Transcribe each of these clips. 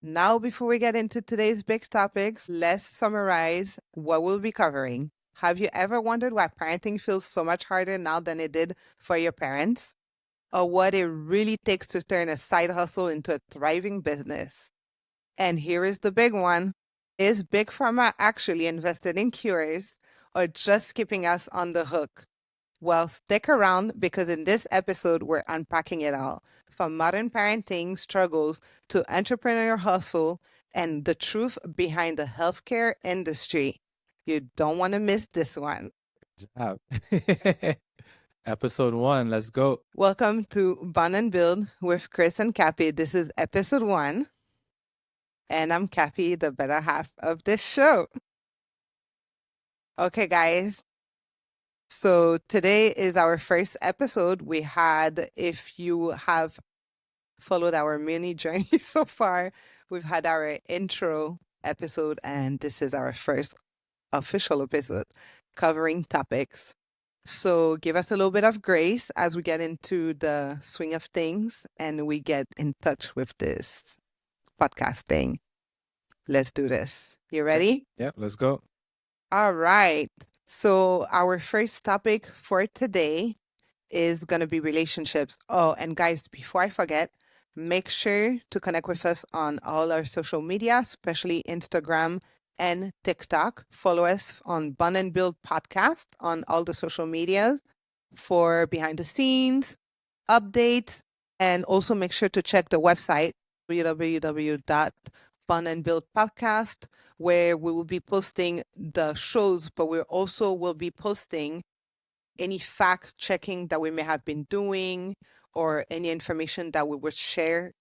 Now, before we get into today's big topics, let's summarize what we'll be covering. Have you ever wondered why parenting feels so much harder now than it did for your parents? Or what it really takes to turn a side hustle into a thriving business? And here is the big one. Is Big Pharma actually invested in cures or just keeping us on the hook? Well, stick around because in this episode, we're unpacking it all from modern parenting struggles to entrepreneur hustle and the truth behind the healthcare industry. You don't want to miss this one. Job. Episode 1, let's go. Welcome to Bun and Build with Chris and Cappy. This is episode 1, and I'm Cappy, the better half of this show. Okay, guys. So today is our first episode. We had, if you have followed our mini journey so far, we've had our intro episode, and this is our first official episode covering topics. So give us a little bit of grace as we get into the swing of things and we get in touch with this podcasting. Let's do this. You ready? Yep, let's go. All right. So our first topic for today is going to be relationships. Oh, and guys, before I forget, make sure to connect with us on all our social media, especially Instagram and TikTok. Follow us on Bun and Build Podcast on all the social medias for behind the scenes, updates, and also make sure to check the website, www.bunandbuildpodcast, where we will be posting the shows, but we also will be posting any fact checking that we may have been doing or any information that we would share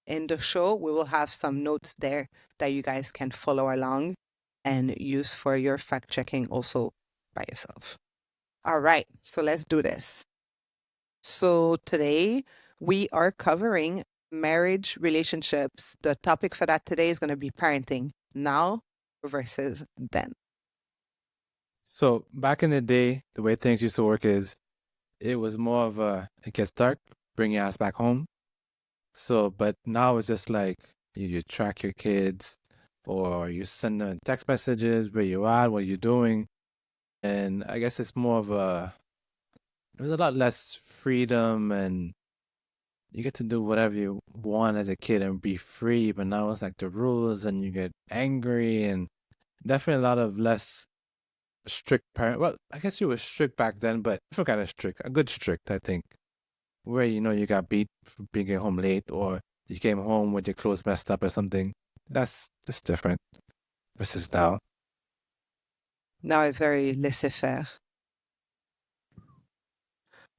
in the show. We will have some notes there that you guys can follow along and use for your fact checking also by yourself. All right, so let's do this. So today we are covering marriage relationships. The topic for that today is going to be parenting now versus then. So, back in the day, the way things used to work is it was more of it gets dark, bring your ass back home. So, but now it's just like you track your kids or you send them text messages, where you at, what you doing. And I guess it's more of there's a lot less freedom and you get to do whatever you want as a kid and be free, but now it's like the rules and you get angry and definitely a lot of less strict parent. Well, I guess you were strict back then, but different kind of strict, a good strict, I think, where you got beat for being home late or you came home with your clothes messed up or something. That's just different versus now. Now it's very laissez-faire.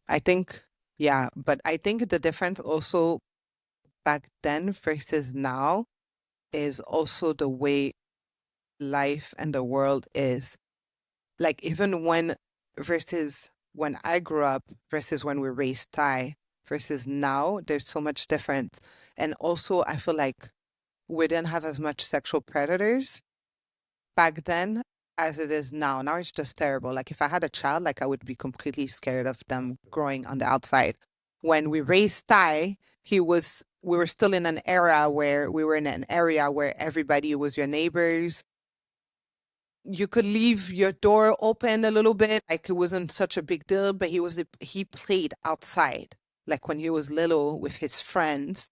I think, yeah, but I think the difference also back then versus now is also the way life and the world is. Like even versus when I grew up versus when we raised Thai versus now, there's so much difference. And also I feel like we didn't have as much sexual predators back then as it is now. Now it's just terrible. Like if I had a child, like I would be completely scared of them growing on the outside. When we raised Thai, we were still in an era where we were in an area where everybody was your neighbors. You could leave your door open a little bit, like it wasn't such a big deal, but he played outside, like when he was little with his friends,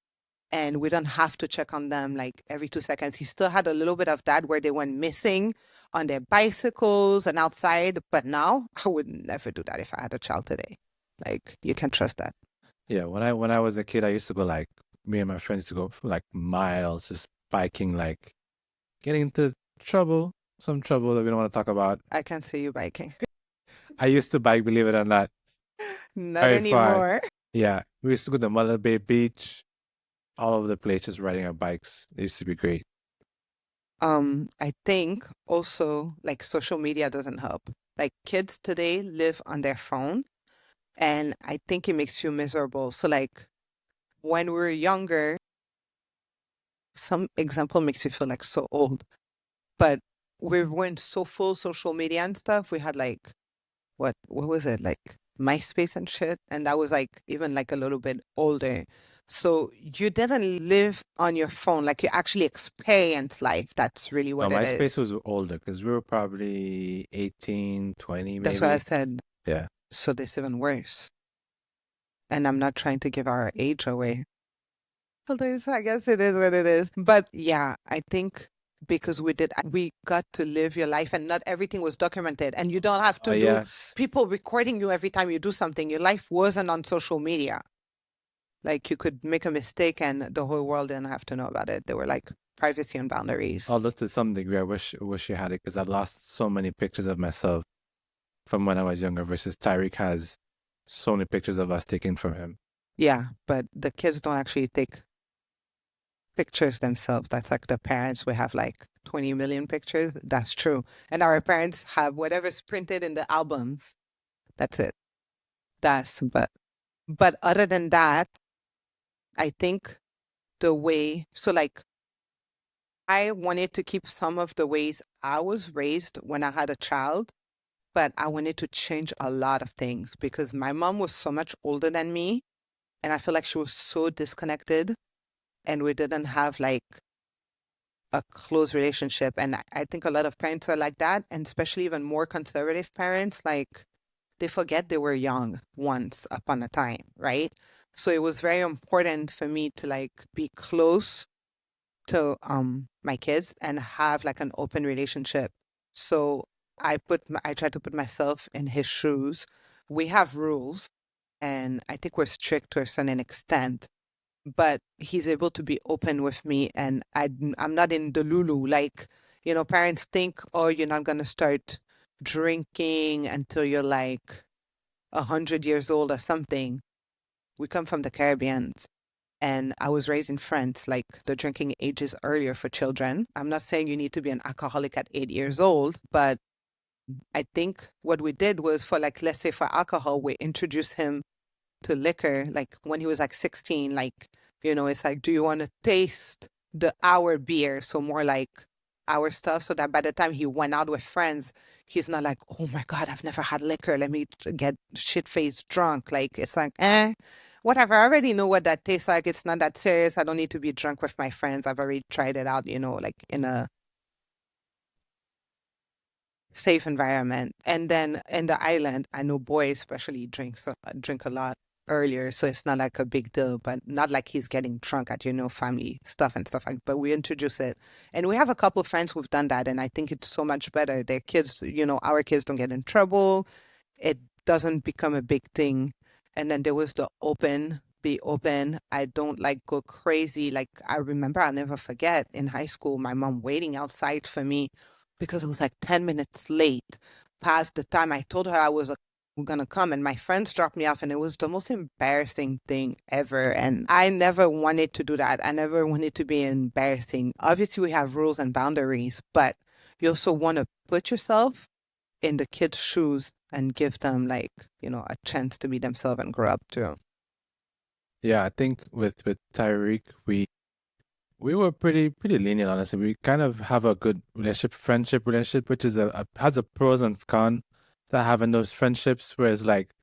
and we don't have to check on them like every 2 seconds. He still had a little bit of that where they went missing on their bicycles and outside, but now I would never do that if I had a child today. Like you can trust that. Yeah, when I was a kid, I used to go like me and my friends used to go for like miles just biking, like getting into some trouble that we don't want to talk about. I can see you biking. I used to bike, believe it or not, Not very far. anymore. Yeah, we used to go to Mother Bay Beach, all over the place, just riding our bikes. It used to be great. I think also like social media doesn't help. Like kids today live on their phone, and I think it makes you miserable. So like when we were younger, some example makes you feel like so old, but we weren't so full social media and stuff. We had like what was it, like MySpace and shit, and that was like even like a little bit older. So you didn't live on your phone, like you actually experience life. That's really No, what it MySpace is. was older because we were probably 18, 20, That's why I maybe. said, Yeah. so this even worse. And I'm not trying to give our age away. Although I guess it is what it is. But yeah, I think because we got to live your life and not everything was documented. And you don't have Oh, to do yes. people recording you every time you do something. Your life wasn't on social media. Like you could make a mistake and the whole world didn't have to know about it. There were like privacy and boundaries. Although to some degree, I wish you had it because I lost so many pictures of myself from when I was younger versus Tyreek has so many pictures of us taken from him. Yeah, but the kids don't actually take pictures themselves. That's like the parents. We have like 20 million pictures. That's true. And our parents have whatever's printed in the albums. That's it. But other than that, I think the way, so like I wanted to keep some of the ways I was raised when I had a child, but I wanted to change a lot of things because my mom was so much older than me. And I feel like she was so disconnected and we didn't have like a close relationship. And I think a lot of parents are like that, and especially even more conservative parents, like they forget they were young once upon a time, right? So it was very important for me to like be close to my kids and have like an open relationship. So I try to put myself in his shoes. We have rules and I think we're strict to a certain extent, but he's able to be open with me and I'm not in the lulu. Like, parents think, oh, you're not going to start drinking until you're like 100 years old or something. We come from the Caribbean and I was raised in France, like the drinking age is earlier for children. I'm not saying you need to be an alcoholic at 8 years old, but I think what we did was for like, let's say for alcohol, we introduced him to liquor, like when he was like 16, like, it's like, do you want to taste our beer? So more like our stuff, so that by the time he went out with friends, he's not like, oh my God, I've never had liquor. Let me get shit-faced drunk. Like, it's like, whatever. I already know what that tastes like. It's not that serious. I don't need to be drunk with my friends. I've already tried it out, like in a safe environment. And then in the island, I know boys especially drink a lot earlier, so it's not like a big deal, but not like he's getting drunk at, family stuff and stuff like, but we introduce it. And we have a couple of friends who've done that, and I think it's so much better. Their kids, our kids don't get in trouble. It doesn't become a big thing. And then there was the be open. I don't like go crazy. Like I remember, I'll never forget in high school, my mom waiting outside for me because it was like 10 minutes late past the time I told her I was gonna come, and my friends dropped me off, and it was the most embarrassing thing ever. And I never wanted to do that. I never wanted to be embarrassing. Obviously, we have rules and boundaries, but you also want to put yourself in the kids' shoes and give them like, a chance to be themselves and grow up too. Yeah, I think with Tyreek, we were pretty lenient, honestly. We kind of have a good friendship relationship, which is has a pros and cons to having those friendships. Whereas like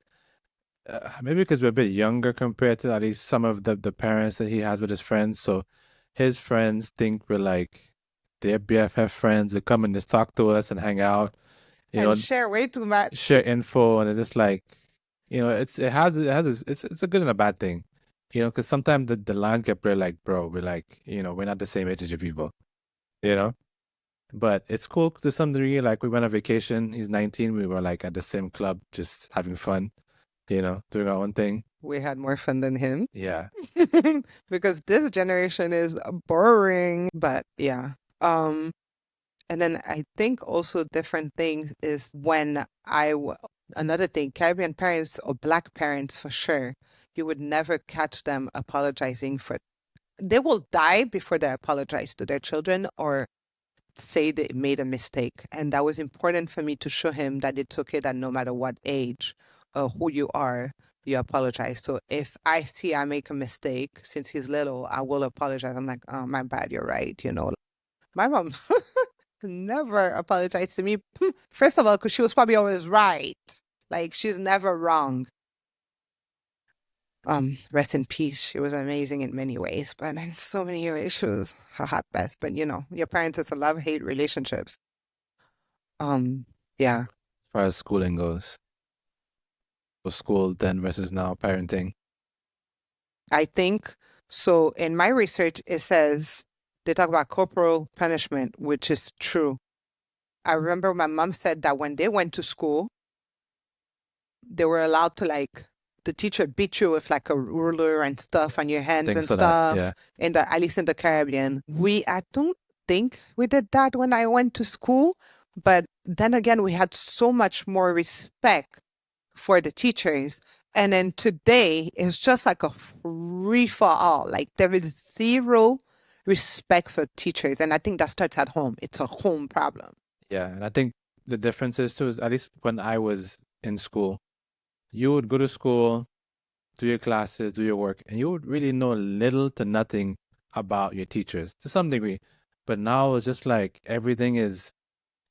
maybe because we're a bit younger compared to at least some of the parents that he has with his friends, so his friends think we're like their BFF friends. They come and just talk to us and hang out, you And know, share way too much. share info, and it's just like, it's a good and a bad thing, because sometimes the lines get blurred. Like, bro, we're like, we're not the same age as your people, you know. But it's cool to some degree. Like we went on vacation. He's 19. We were like at the same club, just having fun, doing our own thing. We had more fun than him. Yeah. Because this generation is boring. But yeah. And then I think also different things is when another thing, Caribbean parents or Black parents for sure, you would never catch them apologizing they will die before they apologize to their children or say they made a mistake. And that was important for me to show him that it's okay that no matter what age or who you are, you apologize. So if I see I make a mistake since he's little, I will apologize. I'm like, oh, my bad, you're right. My mom never apologized to me. First of all, because she was probably always right. Like she's never wrong. Rest in peace. She was amazing in many ways, but in so many ways she was a hot mess. But you know, your parents, it's a love-hate relationships. Um, yeah, As far as schooling goes, school then versus now parenting. I think so. In my research, it says they talk about corporal punishment, which is true. I remember my mom said that when they went to school, they were allowed to like the teacher beat you with like a ruler and stuff on your I hands think and so that stuff. yeah. In the at least in the Caribbean, I don't think we did that when I went to school. But then again, we had so much more respect for the teachers. And then today it's just like a free for all. Like there is zero respect for teachers. And I think that starts at home. It's a home problem. Yeah, and I think the difference is too is at least when I was in school, you would go to school, do your classes, do your work, and you would really know little to nothing about your teachers to some degree. But now it's just like everything is,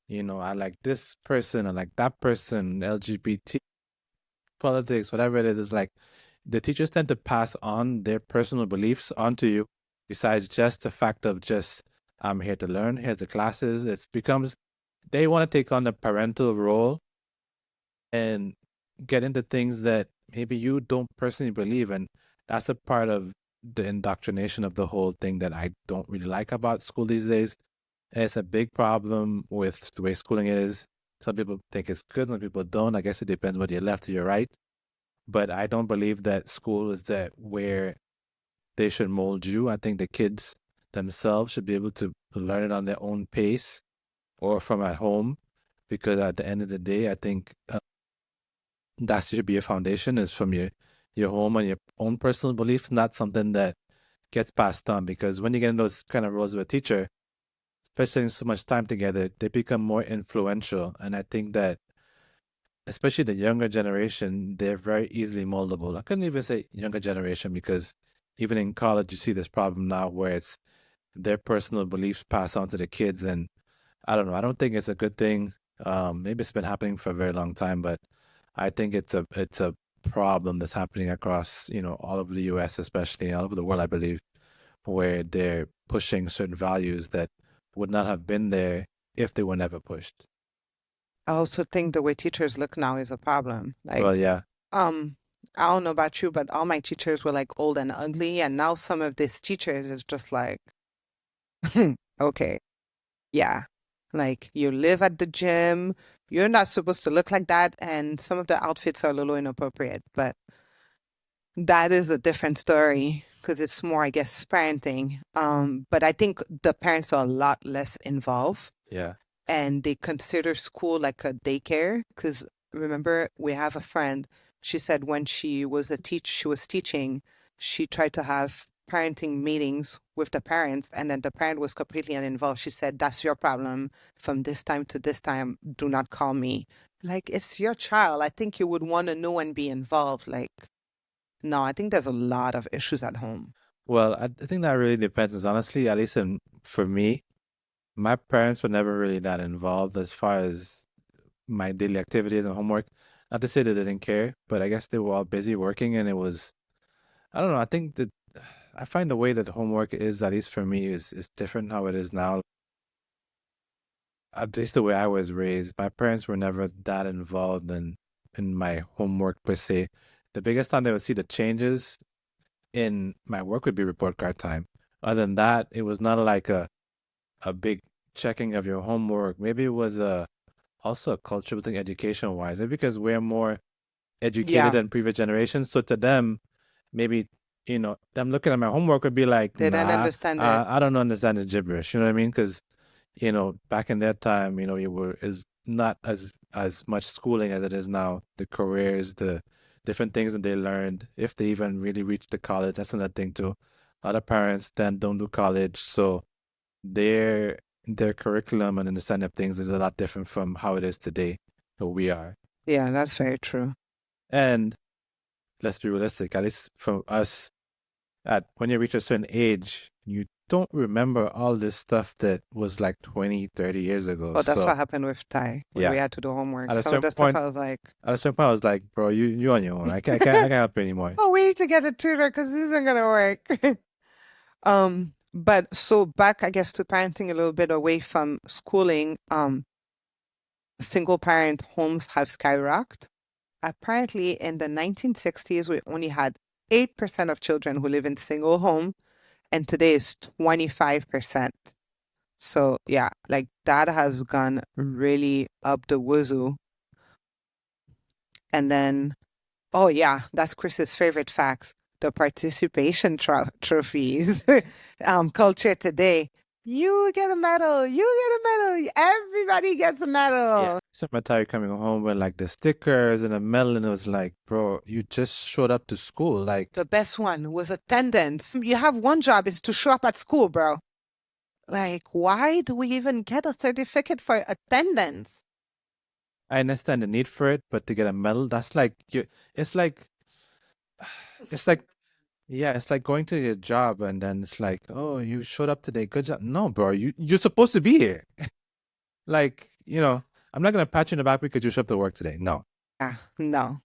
I like this person, I like that person, LGBT, politics, whatever it is. It's like the teachers tend to pass on their personal beliefs onto you, besides just the fact of just, I'm here to learn, here's the classes. It becomes, they want to take on the parental role and get into things that maybe you don't personally believe. And that's a part of the indoctrination of the whole thing that I don't really like about school these days. And it's a big problem with the way schooling is. Some people think it's good, some people don't. I guess it depends whether you're left or you're right. But I don't believe that school is that where they should mold you. I think the kids themselves should be able to learn it on their own pace or from at home. Because at the end of the day, I think that should be your foundation is from your home and your own personal beliefs, not something that gets passed on. Because when you get in those kind of roles with a teacher, especially so much time together, they become more influential. And I think that especially the younger generation, they're very easily moldable. I couldn't even say younger generation because even in college, you see this problem now where it's their personal beliefs pass on to the kids. And I don't know. I don't think it's a good thing. Maybe it's been happening for a very long time, but I think it's a problem that's happening across, all over the US, especially all over the world, I believe, where they're pushing certain values that would not have been there if they were never pushed. I also think the way teachers look now is a problem. Well, Like, yeah, um, I don't know about you, but all my teachers were like old and ugly, and now some of these teachers is just like, okay, yeah, like you live at the gym, you're not supposed to look like that, and some of the outfits are a little inappropriate, but that is a different story because it's more, I guess, parenting. But I think the parents are a lot less involved yeah. and they consider school like a daycare. Because remember, we have a friend. She said when she was teaching, she tried to have parenting meetings with the parents, and then the parent was completely uninvolved. She said, "That's your problem. From this time to this time, do not call me." Like it's your child. I think you would want to know and be involved. Like, no, I think there's a lot of issues at home. Well, I think that really depends. Honestly, at least for me, my parents were never really that involved as far as my daily activities and homework. Not to say that they didn't care, but I guess they were all busy working, and it was, I don't know. I think that I find the way that homework is, at least for me, is different how it is now. At least the way I was raised, my parents were never that involved in my homework per se. The biggest time they would see the changes in my work would be report card time. Other than that, it was not like a big checking of your homework. Maybe it was also a cultural thing education wise. Maybe because we're more educated Yeah, than previous generations. So to them, maybe, them looking at my homework would be like, they didn't nah, understand it. I don't understand the gibberish. You know what I mean? Because, back in that time, you were is not as much schooling as it is now. The careers, the different things that they learned, if they even really reached the college, that's another thing too. A lot of parents then don't do college, so their curriculum and understanding of things is a lot different from how it is today, who we are. Yeah, that's very true. And let's be realistic, at least for us, at when you reach a certain age, you don't remember all this stuff that was like 20, 30 years ago. Oh, that's So what happened with Thai when yeah, we had to do homework. at a Some of certain the stuff point, I was like, I was like, bro, you on your own. I can't help you anymore. oh, we need to get a tutor because this isn't gonna work. But so back, I guess, to parenting a little bit away from schooling, single parent homes have skyrocketed. Apparently, in the 1960s, we only had 8% of children who live in single home, and today is 25%. So yeah, like that has gone really up the wazoo. And then, oh yeah, that's Chris's favorite facts. The participation trophies. Culture today. You get a medal. You get a medal. Everybody gets a medal. Yeah. Sometimes coming home with like the stickers and a medal, and it was like, bro, you just showed up to school. Like, The best one was attendance. You have one job is to show up at school, bro. Like, why do we even get a certificate for attendance? I understand the need for it, but to get a medal, that's like it's like it's like yeah, it's like going to your job and then it's like, oh, you showed up today, good job. No, bro, you're supposed to be here. Like, I'm not gonna pat you in the back because you showed up to work today. No. Yeah, no.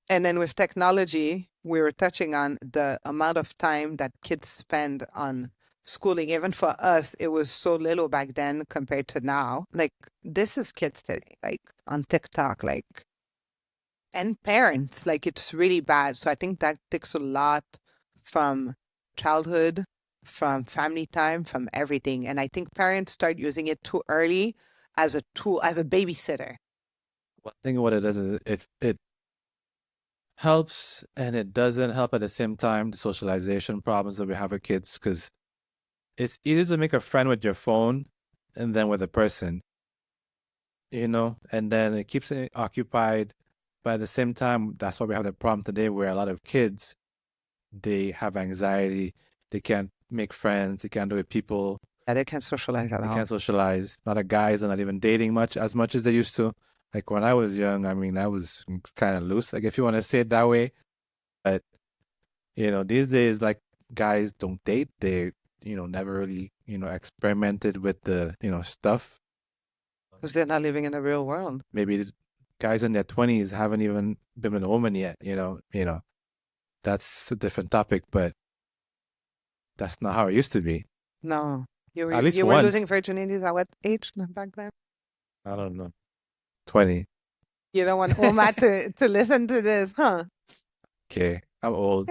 And then with technology, we were touching on the amount of time that kids spend on schooling. Even for us, it was so little back then compared to now. Like, this is kids today, like on TikTok, like, and parents, like, it's really bad. So I think that takes a lot from childhood, from family time, from everything. And I think parents start using it too early as a tool, as a babysitter. One thing what it does is it helps and it doesn't help at the same time, the socialization problems that we have with kids, because it's easier to make a friend with your phone and then with a person, and then it keeps it occupied. But at the same time, that's why we have the problem today where a lot of kids, they have anxiety, they can't make friends, they can't do it with people, Yeah, they can't socialize at they all. can't socialize. A lot of guys are not even dating as much as they used to. Like when I was young, I mean, I was kind of loose, like if you want to say it that way. But these days, like guys don't date. They, never really, experimented with the, stuff. Because they're not living in the real world. Maybe the guys in their 20s haven't even been with a woman yet. That's a different topic, but that's not how it used to be. No. At least You were once. losing virginities at what age back then? I don't know. 20. You don't want Oma to listen to this, huh? Okay, I'm old.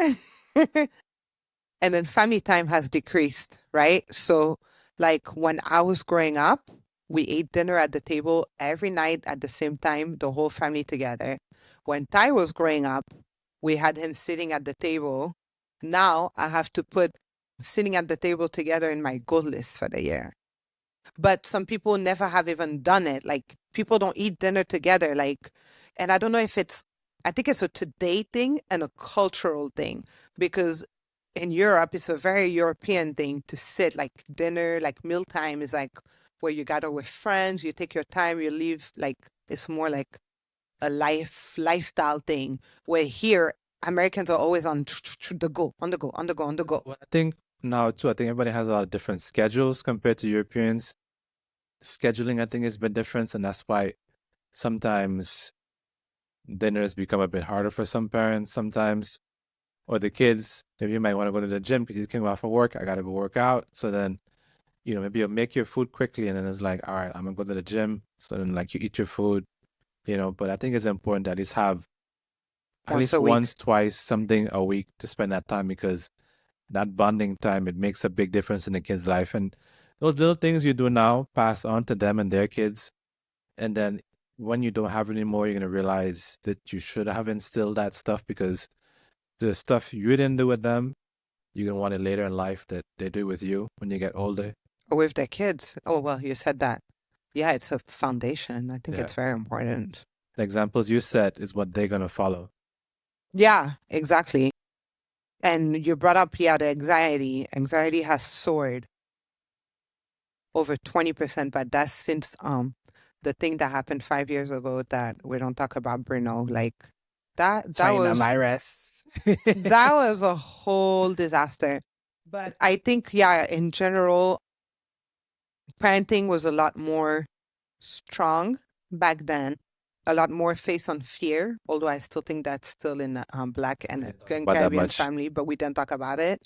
And then family time has decreased, right? So, like when I was growing up, we ate dinner at the table every night at the same time, the whole family together. When Ty was growing up, we had him sitting at the table. Now I have to put sitting at the table together in my goal list for the year. But some people never have even done it. Like people don't eat dinner together. Like, and I don't know if I think it's a today thing and a cultural thing because in Europe, it's a very European thing to sit like dinner, like mealtime is like where you gather with friends, you take your time, you leave. Like it's more like a lifestyle thing. Where here, Americans are always on the go, on the go, on the go, on the go. Well, I think now too, I think everybody has a lot of different schedules compared to Europeans. Scheduling, I think, has been different, and that's why sometimes dinners become a bit harder for some parents sometimes, or the kids. Maybe you might want to go to the gym because you came off of work. I got to go work out. So then, maybe you'll make your food quickly, and then it's like, all right, I'm gonna go to the gym. So then, like, you eat your food, But I think it's important to at least have at Once least a week. once, twice, something a week to spend that time because that bonding time, it makes a big difference in the kid's life. And those little things you do now pass on to them and their kids. And then when you don't have it anymore, you're going to realize that you should have instilled that stuff because the stuff you didn't do with them, you're going to want it later in life that they do with you when you get older. Or with their kids. Oh, well, you said that. Yeah, it's a foundation. I think Yeah. it's very important. The examples you set is what they're going to follow. Yeah, exactly. And you brought up, yeah, the anxiety. Anxiety has soared over 20%, but that's since the thing that happened 5 years ago that we don't talk about, Bruno. Like that China was virus. that was a whole disaster. But I think, yeah, in general, parenting was a lot more strong back then, a lot more based on fear, although I still think that's still in Black We and didn't talk about that Caribbean much. family, but we didn't talk about it.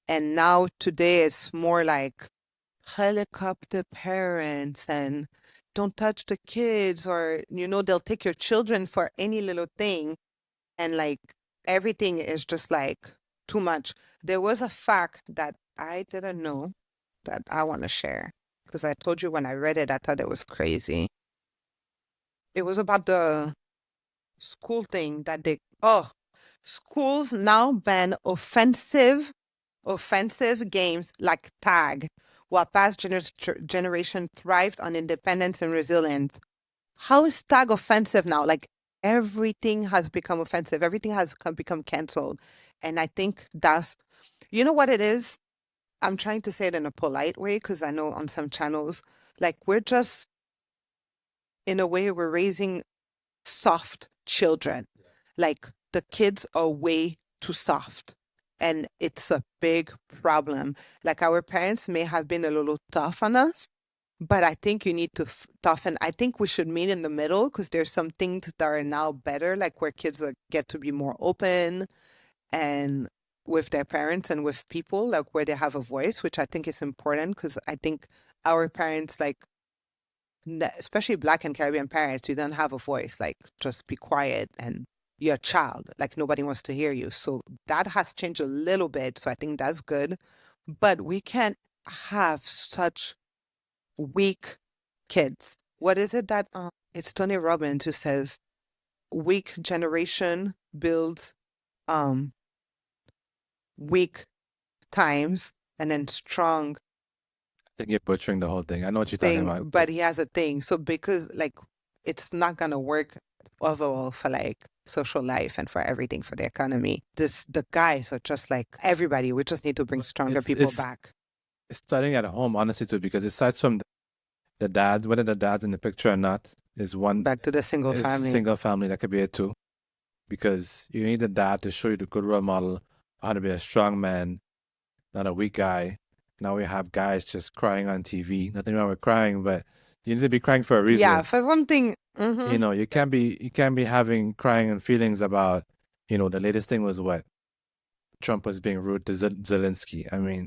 And now today it's more like helicopter parents and don't touch the kids, or, they'll take your children for any little thing. And like everything is just like too much. There was a fact that I didn't know that I want to share because I told you when I read it, I thought it was crazy. It was about the school thing that schools now ban offensive games like tag, while past generation thrived on independence and resilience. How is tag offensive now? Like everything has become offensive. Everything has become canceled. And I think you know what it is? I'm trying to say it in a polite way because I know on some channels, like we're just, in a way, we're raising soft children. Like the kids are way too soft. And it's a big problem. Like our parents may have been a little tough on us, but I think you need to toughen. I think we should meet in the middle because there's some things that are now better, like where kids get to be more open and with their parents and with people, like where they have a voice, which I think is important because I think our parents, like especially Black and Caribbean parents, you don't have a voice. Like, just be quiet and you're a child. Like, nobody wants to hear you. So that has changed a little bit. So I think that's good. But we can't have such weak kids. What is it that it's Tony Robbins who says weak generation builds um weak times and then strong I think you're butchering the whole thing. I know what you're talking thing, about. but he has a thing. So because like it's not gonna work overall for like social life and for everything for the economy. The guys are just like everybody. We just need to bring But stronger it's people it's back. it's starting at home, honestly, too, because it starts from the dad, whether the dad's in the picture or not, Back to the single is family. single family. That could be it too, because you need the dad to show you the good role model, how to be a strong man, not a weak guy. Now we have guys just crying on TV. Nothing wrong with crying, but you need to be crying for a Yeah, reason. for something. Mm-hmm. You can't be having crying and feelings about, the latest thing was what Trump was being rude to Zelensky. I mean,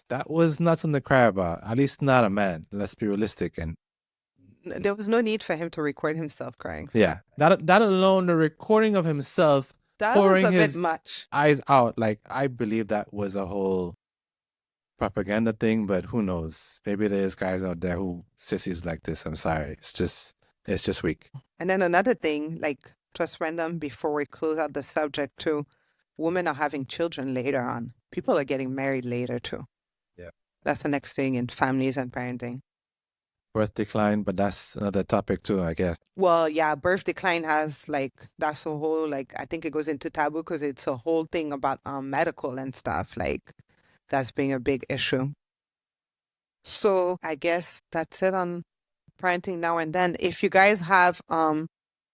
that was not something to cry about. At least not a man. Let's be realistic. And There was no need for him to record himself crying for yeah, that. that alone, the recording of himself That was pouring a bit his much. eyes out, like I believe that was a whole propaganda thing. But who knows? Maybe there's guys out there who sissies like this. I'm sorry. It's just weak. And then another thing, like just random before we close out the subject too, women are having children later on. People are getting married later too. Yeah. That's the next thing in families and parenting. Birth decline, but that's another topic too, I guess. Well, yeah, birth decline has like that's a whole like I think it goes into taboo because it's a whole thing about medical and stuff like that's being a big issue. So I guess that's it on parenting now and then. If you guys have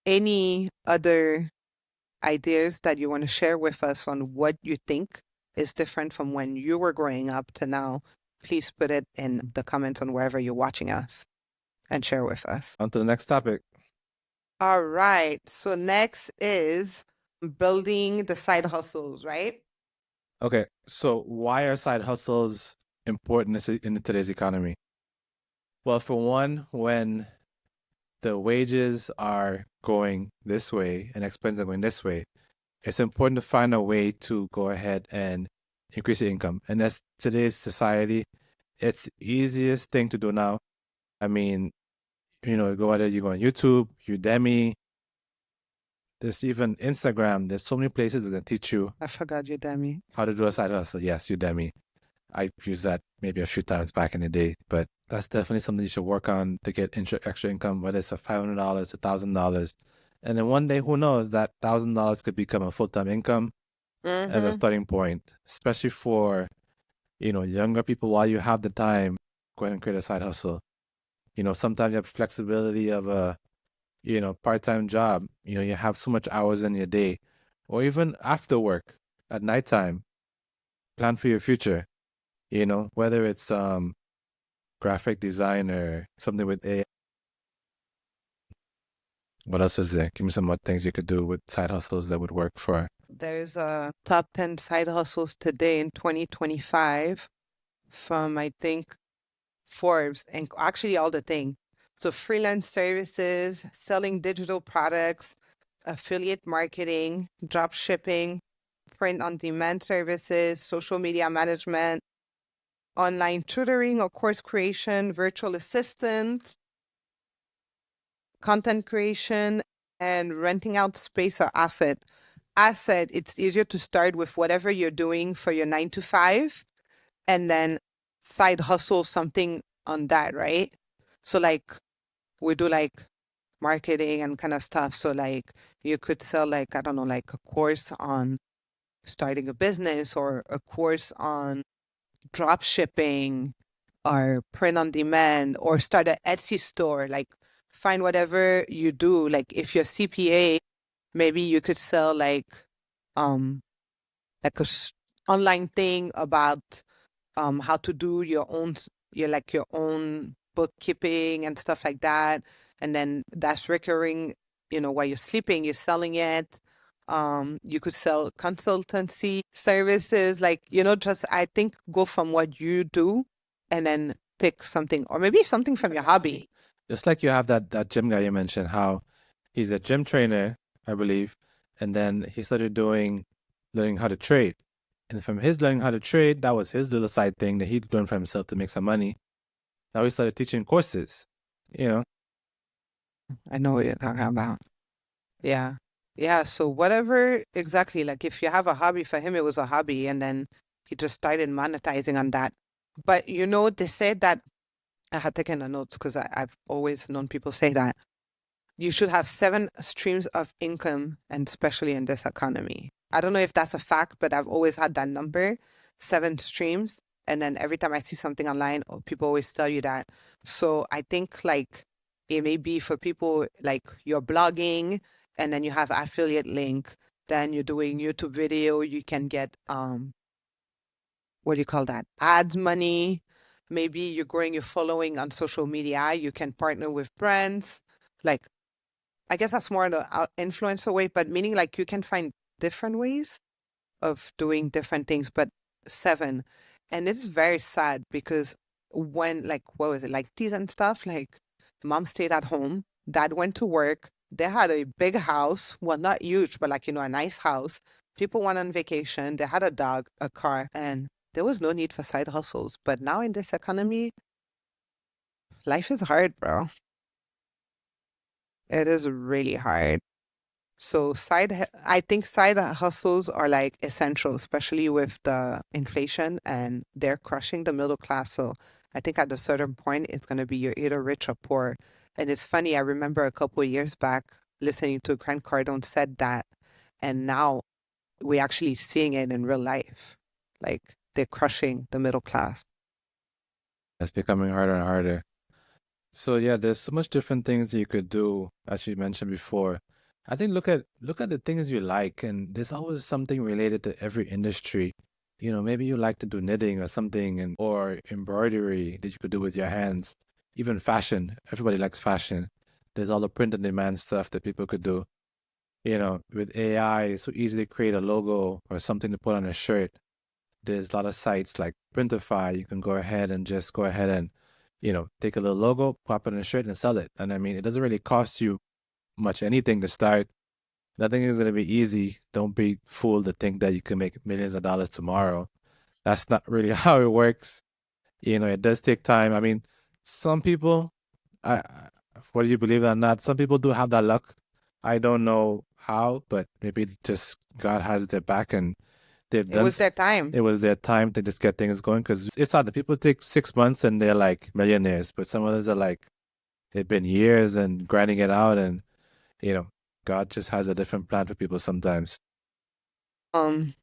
any other ideas that you want to share with us on what you think is different from when you were growing up to now, please put it in the comments on wherever you're watching us and share with us. On to the next topic. All right. So next is building the side hustles, right? Okay, so why are side hustles important in today's economy? Well, for one, when the wages are going this way and expenses are going this way, it's important to find a way to go ahead and increase your income. And that's today's society. It's the easiest thing to do now. I mean, go ahead, you go on YouTube, Udemy, there's even Instagram. There's so many places that can teach you I forgot you, Demi. how to do a side hustle. Yes, Udemy. I used that maybe a few times back in the day, but that's definitely something you should work on to get extra income, whether it's a $500, $1,000. And then one day, who knows, that $1,000 could become a full-time income as a Mm-hmm. starting point, especially for, younger people. While you have the time, go ahead and create a side hustle. Sometimes you have flexibility of a, part-time job. You have so much hours in your day, or even after work at nighttime. plan for your future. Whether it's graphic design or something with AI. What else is there? Give me some more things you could do with side hustles that would work for. There's a top 10 side hustles today in 2025 from, I think, Forbes, and actually all the thing. So freelance services, selling digital products, affiliate marketing, drop shipping, print on demand services, social media management, online tutoring or course creation, virtual assistants, content creation, and renting out space or asset. Asset, it's easier to start with whatever you're doing for your 9 to 5 and then side hustle something on that, right? So like we do like marketing and kind of stuff. So like you could sell like, I don't know, like a course on starting a business or a course on drop shipping or print on demand or start an Etsy store. Like find whatever you do. Like if you're CPA, maybe you could sell um like online thing about how to do your own bookkeeping and stuff like that. And then that's recurring, while you're sleeping, you're selling it. You could sell consultancy services, like, just I think go from what you do and then pick something, or maybe something from your hobby. Just like you have that gym guy you mentioned, how he's a gym trainer, I believe, and then he started learning how to trade. And from his learning how to trade, that was his little side thing that he learned for himself to make some money. Now he started teaching courses, you know. I know what you're talking about. Yeah. Yeah. So whatever exactly, like if you have a hobby, for him it was a hobby, and then he just started monetizing on that. But they said that I had taken the notes because I've always known people say that you should have 7 streams of income, and especially in this economy. I don't know if that's a fact, but I've always had that number, 7 streams. And then every time I see something online, people always tell you that. So I think like it may be for people like you're blogging and then you have affiliate link, then you're doing YouTube video, you can get what do you call that? Ads money. Maybe you're growing your following on social media. You can partner with brands. Like, I guess that's more the influencer way, but meaning like you can find different ways of doing different things, but 7. And it's very sad because when, like, what was it, like teas and stuff, like mom stayed at home, dad went to work, they had a big house, well, not huge, but like, a nice house. People went on vacation, they had a dog, a car, and there was no need for side hustles. But now in this economy, life is hard, bro. It is really hard. So I think side hustles are like essential, especially with the inflation, and they're crushing the middle class. So I think at a certain point, it's going to be you're either rich or poor. And it's funny, I remember a couple of years back listening to Grant Cardone said that, and now we're actually seeing it in real life. Like they're crushing the middle class. It's becoming harder and harder. So yeah, there's so much different things you could do, as you mentioned before. I think look at the things you like, and there's always something related to every industry. Maybe you like to do knitting or something, and or embroidery that you could do with your hands. Even fashion. Everybody likes fashion. There's all the print on demand stuff that people could do. With AI, it's so easy to create a logo or something to put on a shirt. There's a lot of sites like Printify. You can go ahead and just go ahead and take a little logo, pop it in a shirt and sell it. And I mean, it doesn't really cost you much anything to start. Nothing is going to be easy. Don't be fooled to think that you can make millions of dollars tomorrow. That's not really how it works. It does take time. I mean, some people, whether you believe it or not, some people do have that luck. I don't know how, but maybe just God has their back and they've It done. was their time. It was their time to just get things going because it's hard. The people take 6 months and they're like millionaires, but some others are like they've been years and grinding it out, and you know, God just has a different plan for people sometimes. Um,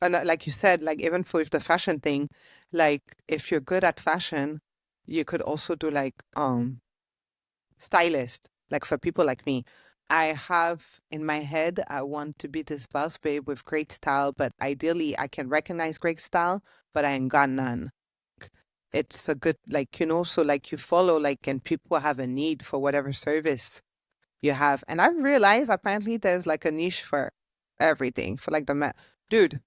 and like you said, like even for the fashion thing, like if you're good at fashion, you could also do like stylist, like for people like me. I have in my head, I want to be this boss babe with great style, but ideally I can recognize great style, but I ain't got none. It's a good, like, so like you follow, like, and people have a need for whatever service you have. And I've realized apparently there's like a niche for everything, for like dude,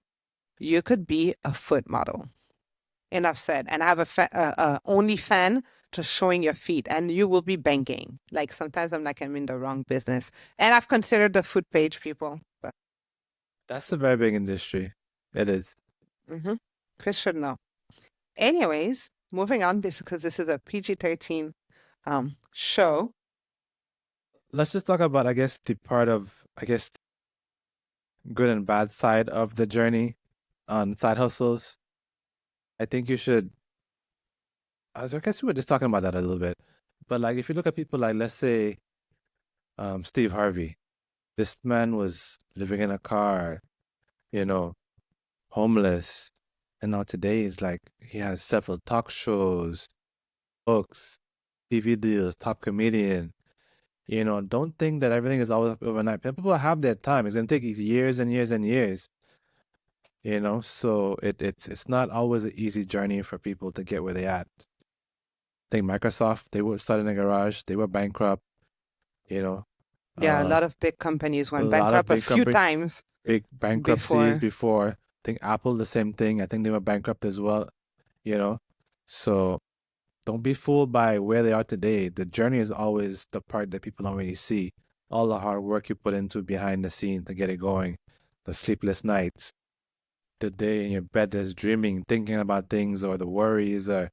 you could be a foot model. Enough said. And have only fan just showing your feet, and you will be banking. Like sometimes I'm like, I'm in the wrong business. And I've considered the food page people, but That's a very big industry. It is. hmm Chris should know. Anyways, moving on because this is a PG-13 show. Let's just talk about, I guess, the part of, I guess, good and bad side of the journey on side hustles. I think you should, I guess we were just talking about that a little bit. But like, if you look at people like, let's say, Steve Harvey, this man was living in a car, you know, homeless. And now today he's like, he has several talk shows, books, TV deals, top comedian. Don't think that everything is always overnight. People have their time. It's gonna take years and years and years. So it's not always an easy journey for people to get where they at. I think Microsoft, they were started in a garage, they were bankrupt, you know. Yeah, a Uh lot of big companies a went lot of bankrupt a big few company times big bankruptcies before. before. I think Apple the same thing. I think they were bankrupt as well, you know. So don't be fooled by where they are today. The journey is always the part that people don't really see. All the hard work you put into behind the scene to get it going, the sleepless nights, the day in your bed that's dreaming, thinking about things, or the worries, or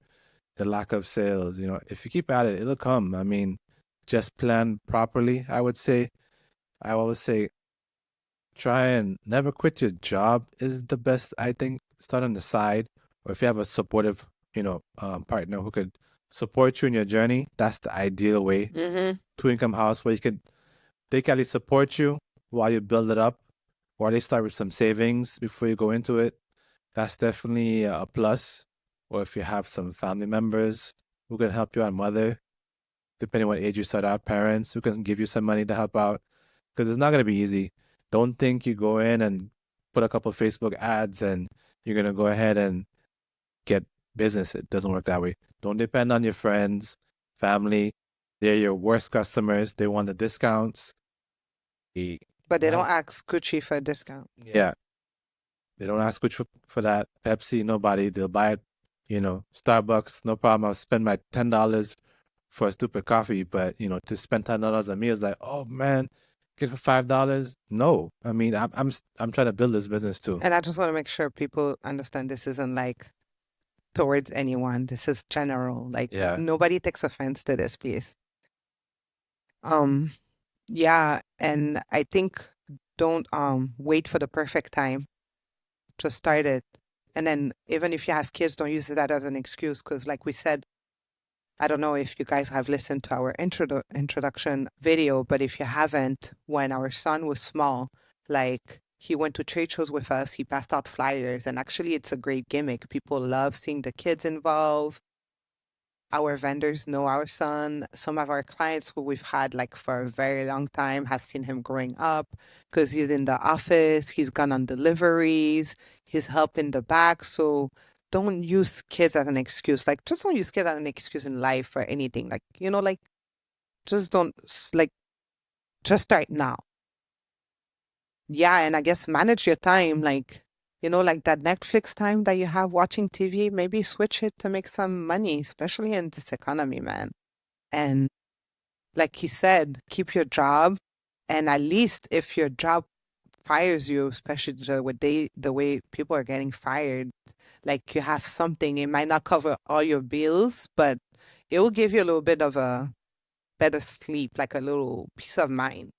the lack of sales. If you keep at it, it'll come. I mean, just plan properly, I would say. I always say try and never quit your job is the best, I think. Start on the side, or if you have a supportive, partner who could support you in your journey, that's the ideal way. Mm-hmm. Two income house where they can at least support you while you build it up, or they start with some savings before you go into it. That's definitely a plus. Or if you have some family members who can help you out, mother, depending what age you start out, parents who can give you some money to help out, because it's not going to be easy. Don't think you go in and put a couple of Facebook ads and you're going to go ahead and get business. It doesn't work that way. Don't depend on your friends, family. They're your worst customers. They want the discounts. They But they don't have, ask Gucci for a discount. yeah, they don't ask which for that. Pepsi, nobody. They'll buy it, Starbucks, no problem. I'll spend my $10 for a stupid coffee, but to spend $10 on me is like, oh man, get for $5. No, I mean, I'm trying to build this business too. And I just want to make sure people understand this isn't like towards anyone. This is general. Like Yeah, nobody takes offense to this, please. Um, yeah, and I think don't wait for the perfect time. Just start it. And then even if you have kids, don't use that as an excuse because like we said, I don't know if you guys have listened to our introduction video, but if you haven't, when our son was small, like he went to trade shows with us, he passed out flyers, and actually it's a great gimmick. People love seeing the kids involved. Our vendors know our son. Some of our clients who we've had like for a very long time have seen him growing up because he's in the office, he's gone on deliveries, he's helping the back. So don't use kids as an excuse. Like just don't use kids as an excuse in life for anything. Like, like just don't like just start now. Yeah, and I guess manage your time, like like that Netflix time that you have watching TV, maybe switch it to make some money, especially in this economy, man. And like he said, keep your job. And at least if your job fires you, especially the way people are getting fired, like you have something. It might not cover all your bills, but it will give you a little bit of a better sleep, like a little peace of mind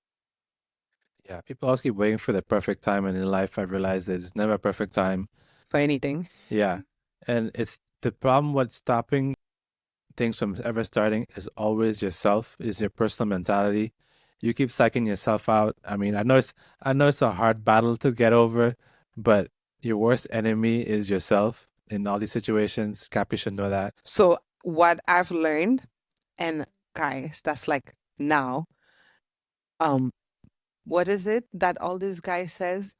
yeah. People always keep waiting for the perfect time, and in life, I've realized there's never a perfect time. for anything. Yeah, and it's the problem. What's stopping things from ever starting is always yourself. Is your personal mentality. You keep psyching yourself out. I mean, I know it's a hard battle to get over, but your worst enemy is yourself in all these situations. Cappy should know that. So what I've learned, and guys, that's like now, what is it that all these guys says?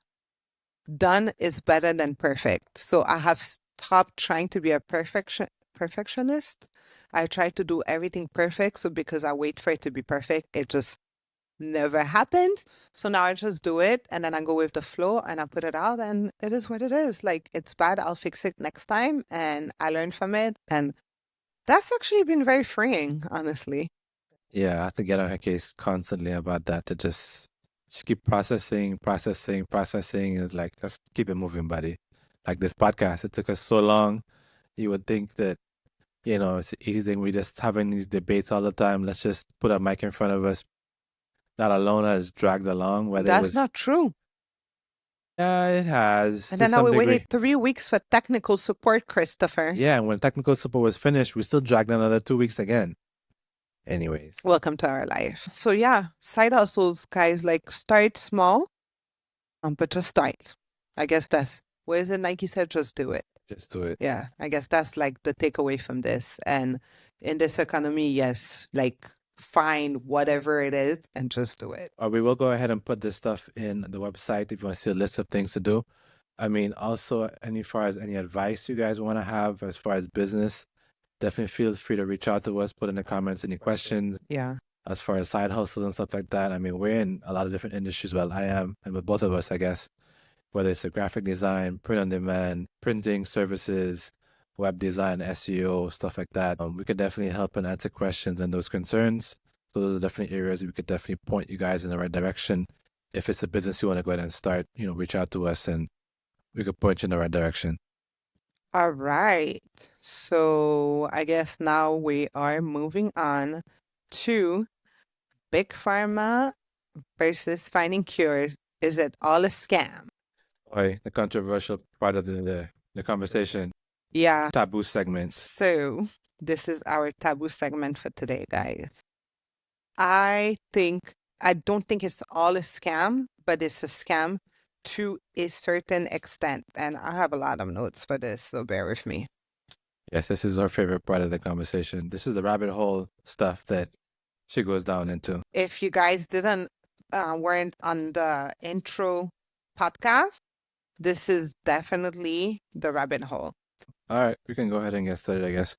Done is better than perfect. So I have stopped trying to be a perfectionist. I try to do everything perfect. So because I wait for it to be perfect, it just never happens. So now I just do it and then I go with the flow and I put it out and it is what it is. Like it's bad, I'll fix it next time and I learn from it. And that's actually been very freeing, honestly. Yeah, I have to get on her case constantly about that to just keep processing. Is like, just keep it moving, buddy. Like this podcast, it took us so long. You would think that, it's an easy thing. We just having these debates all the time. Let's just put a mic in front of us. That alone has dragged along, whether it That's was, not true. yeah, it has And to then now some we degree. waited 3 weeks for technical support, Christopher. Yeah, and when technical support was finished, we still dragged another 2 weeks again. Anyways, Welcome to our life. So yeah, side hustles, guys, like start small, but just start. I guess that's what is it Nike said, just do it. just do it. Yeah, I guess that's like the takeaway from this. And in this economy, yes, like find whatever it is and just do it. We will go ahead and put this stuff in the website if you want to see a list of things to do. I mean, also, any far as any advice you guys want to have as far as business, definitely feel free to reach out to us, put in the comments any questions Yeah. as far as side hustles and stuff like that. I mean, we're in a lot of different industries. Well, I am, and with both of us, I guess, whether it's a graphic design, print on demand, printing services, web design, SEO, stuff like that. We could definitely help and answer questions and those concerns. So those are definitely areas we could definitely point you guys in the right direction. If it's a business you want to go ahead and start, reach out to us and we could point you in the right direction. All right. So I guess now we are moving on to Big Pharma versus finding cures. Is it all a scam? Okay, the controversial part of the conversation, Yeah. taboo segment. So this is our taboo segment for today, guys. I don't think it's all a scam, but it's a scam to a certain extent. And I have a lot of notes for this, so bear with me. Yes, this is our favorite part of the conversation. This is the rabbit hole stuff that she goes down into. If you guys didn't weren't on the intro podcast, this is definitely the rabbit hole. All right, we can go ahead and get started, I guess.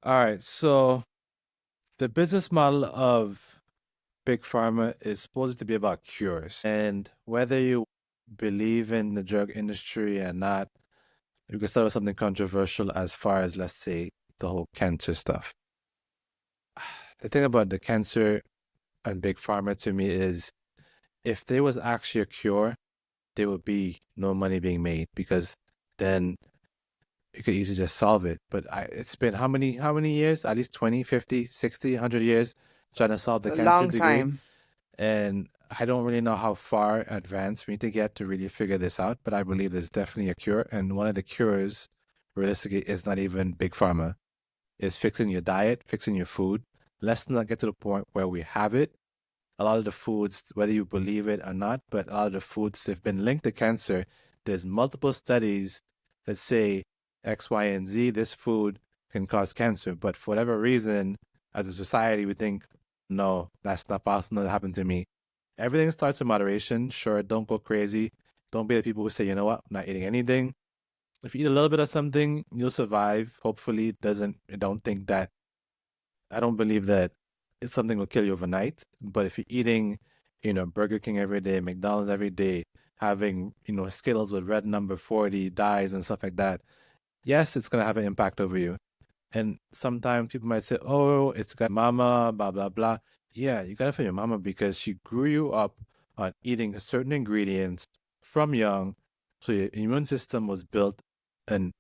All right, so the business model of Big Pharma is supposed to be about cures. And whether you believe in the drug industry or not, you can start with something controversial as far as, let's say, the whole cancer stuff. The thing about the cancer and Big Pharma to me is if there was actually a cure, there would be no money being made because then you could easily just solve it. But it's been how many years? At least 20, 50, 60, 100 years trying to solve the A cancer long degree. time. And I don't really know how far advanced we need to get to really figure this out, but I believe there's definitely a cure. And one of the cures, realistically, is not even Big Pharma. It's fixing your diet, fixing your food. Let's not get to the point where we have it. A lot of the foods, whether you believe it or not, but a lot of the foods have been linked to cancer. There's multiple studies that say X, Y, and Z, this food can cause cancer. But for whatever reason, as a society, we think, no, that's not possible. That happened to me. Everything starts in moderation. Sure, don't go crazy. Don't be the people who say, you know what, I'm not eating anything. If you eat a little bit of something, you'll survive. Hopefully, it doesn't. I don't believe that it's something will kill you overnight. But if you're eating, Burger King every day, McDonald's every day, having, Skittles with red number 40 dyes and stuff like that, yes, it's gonna have an impact over you. And sometimes people might say, oh, it's got mama, blah, blah, blah. Yeah, you got it from your mama because she grew you up on eating certain ingredients from young. So your immune system was and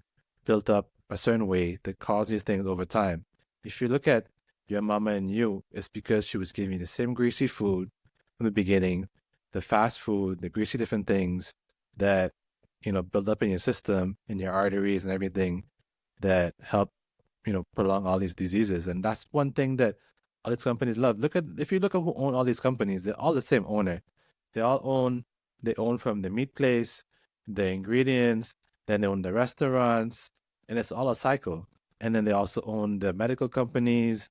built up a certain way that causes these things over time. If you look at your mama and you, it's because she was giving you the same greasy food from the beginning, the fast food, the greasy different things that, build up in your system, in your arteries and everything that help prolong all these diseases. And that's one thing that all these companies love. If you look at who own all these companies, they're all the same owner. They own from the meat place, the ingredients, then they own the restaurants, and it's all a cycle. And then they also own the medical companies.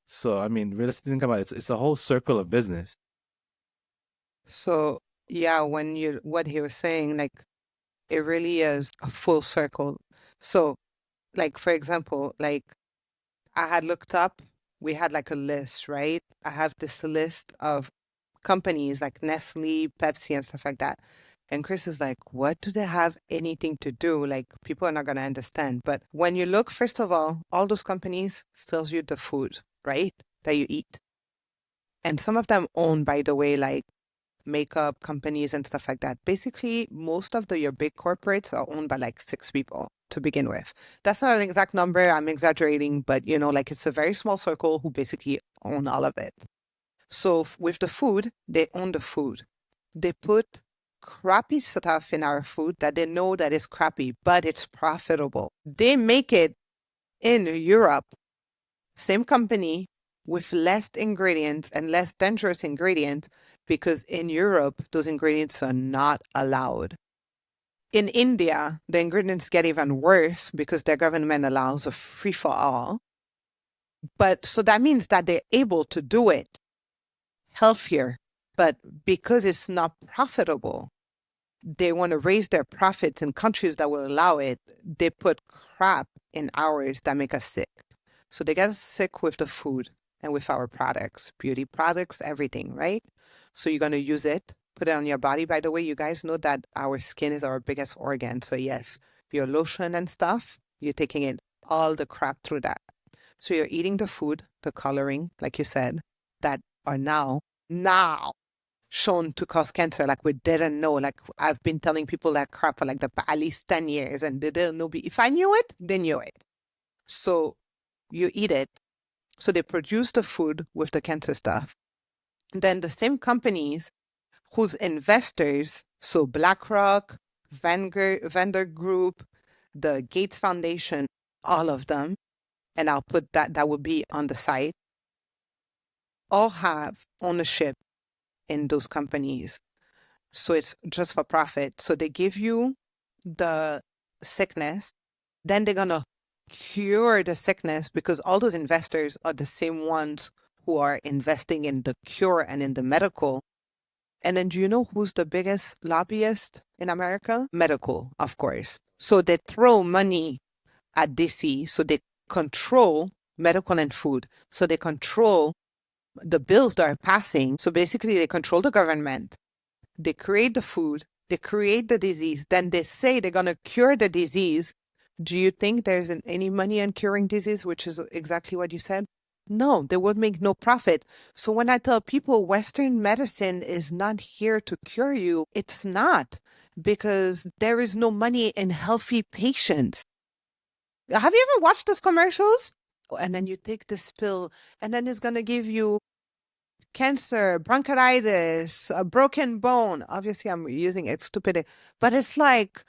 So I mean, realistically, think about it, it's a whole circle of business. So yeah, what he was saying, like it really is a full circle. So like for example, like I had looked up, we had like a list, right? I have this list of companies like Nestle, Pepsi, and stuff like that. And Chris is like, what do they have anything to do? Like, people are not going to understand. But when you look, first of all those companies sells you the food, right? That you eat. And some of them own, by the way, like makeup companies and stuff like that. Basically, most of your big corporates are owned by like 6 people to begin with. That's not an exact number. I'm exaggerating, but like it's a very small circle who basically own all of it. So with the food, they own the food. They put crappy stuff in our food that they know that is crappy, but it's profitable. They make it in Europe, same company, with less ingredients and less dangerous ingredients, because in Europe, those ingredients are not allowed. In India, the ingredients get even worse because their government allows a free for all. But so that means that they're able to do it healthier, but because it's not profitable, they want to raise their profits in countries that will allow it. They put crap in ours that make us sick. So they get us sick with the food and with our products, beauty products, everything, right? So you're going to use it, put it on your body. By the way, you guys know that our skin is our biggest organ. So yes, your lotion and stuff, you're taking it all the crap through that. So you're eating the food, the coloring, like you said, that are now shown to cause cancer. Like we didn't know. Like I've been telling people that crap for like at least 10 years and they didn't know. If I knew it, they knew it. So you eat it. So they produce the food with the cancer stuff. Then the same companies whose investors, so BlackRock, Vanguard Group, the Gates Foundation, all of them, and I'll put that will be on the site, all have ownership in those companies. So it's just for profit. So they give you the sickness, then they're going to cure the sickness because all those investors are the same ones who are investing in the cure and in the medical. And then do you know who's the biggest lobbyist in America? Medical, of course. So they throw money at DC. So they control medical and food. So they control the bills that are passing. So basically they control the government. They create the food, they create the disease, then they say they're going to cure the disease. Do you think there's any money in curing disease, which is exactly what you said? No, they would make no profit. So when I tell people Western medicine is not here to cure you, it's not, because there is no money in healthy patients. Have you ever watched those commercials? And then you take this pill, and then it's going to give you cancer, bronchitis, a broken bone. Obviously, I'm using it stupid, but it's like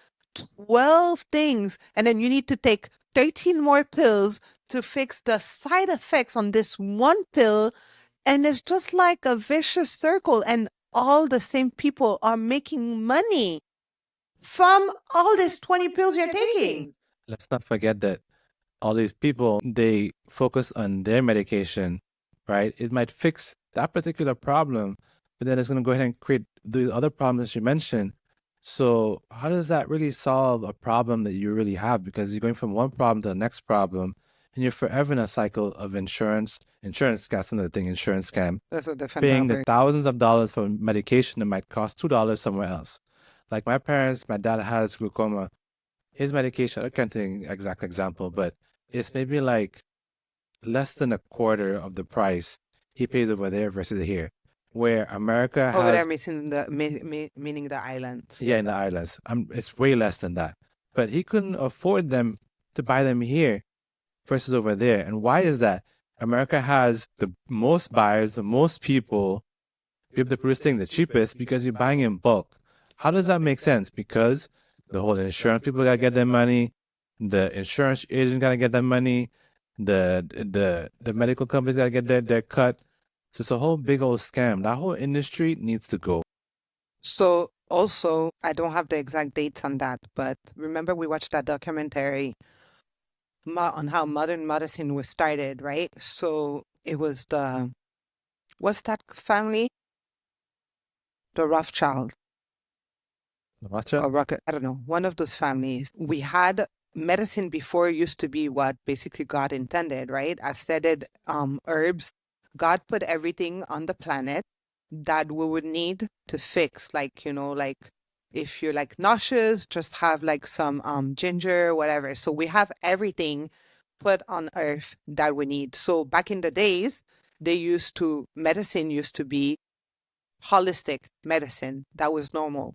12 things. And then you need to take 13 more pills to fix the side effects on this one pill. And it's just like a vicious circle. And all the same people are making money from all these 20 pills you're taking. Let's not forget that all these people, they focus on their medication, right? It might fix that particular problem, but then it's going to go ahead and create the other problems you mentioned. So how does that really solve a problem that you really have? Because you're going from one problem to the next problem, and you're forever in a cycle of insurance. Insurance, that's another thing, insurance scam. That's a different Paying the topic. thousands of dollars for medication that might cost $2 somewhere else. Like my parents, my dad has glaucoma. His medication, I can't think exact example, but it's maybe like less than a quarter of the price he pays over there versus here, where America Over there, has, meaning the islands. yeah, in the islands, it's way less than that. But he couldn't afford them to buy them here versus over there. And why is that? America has the most buyers, the most people, be able to produce things the cheapest because you're buying in bulk. How does that make sense? Because the whole insurance people gotta get their money, the insurance agent gotta get their money, the medical companies gotta get their cut. So it's a whole big old scam. That whole industry needs to go. So also, I don't have the exact dates on that, but remember we watched that documentary on how modern medicine was started, right? So it was what's that family? the Rothschild or Rothschild? Rocket, I don't know, one of those families. We had medicine before used to be what basically God intended, right? I studied herbs. God put everything on the planet that we would need to fix, like, like if you're like nauseous, just have like some ginger, whatever. So we have everything put on earth that we need. So back in the days, medicine used to be holistic medicine. That was normal.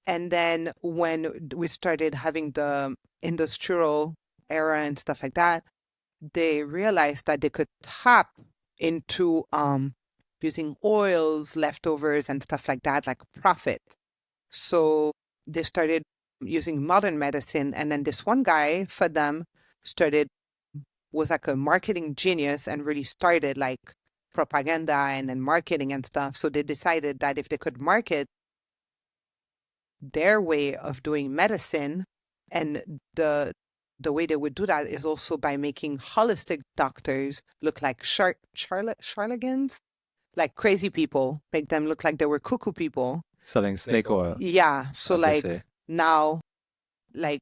And then when we started having the industrial era and stuff like that, they realized that they could tap into using oils, leftovers, and stuff like that, like profit. So they started using modern medicine. And then this one guy for them was like a marketing genius and really started like propaganda and then marketing and stuff. So they decided that if they could market their way of doing medicine, and the way they would do that is also by making holistic doctors look like charlatans, like crazy people, make them look like they were cuckoo people. Selling snake oil, Yeah. So as they like say. now, like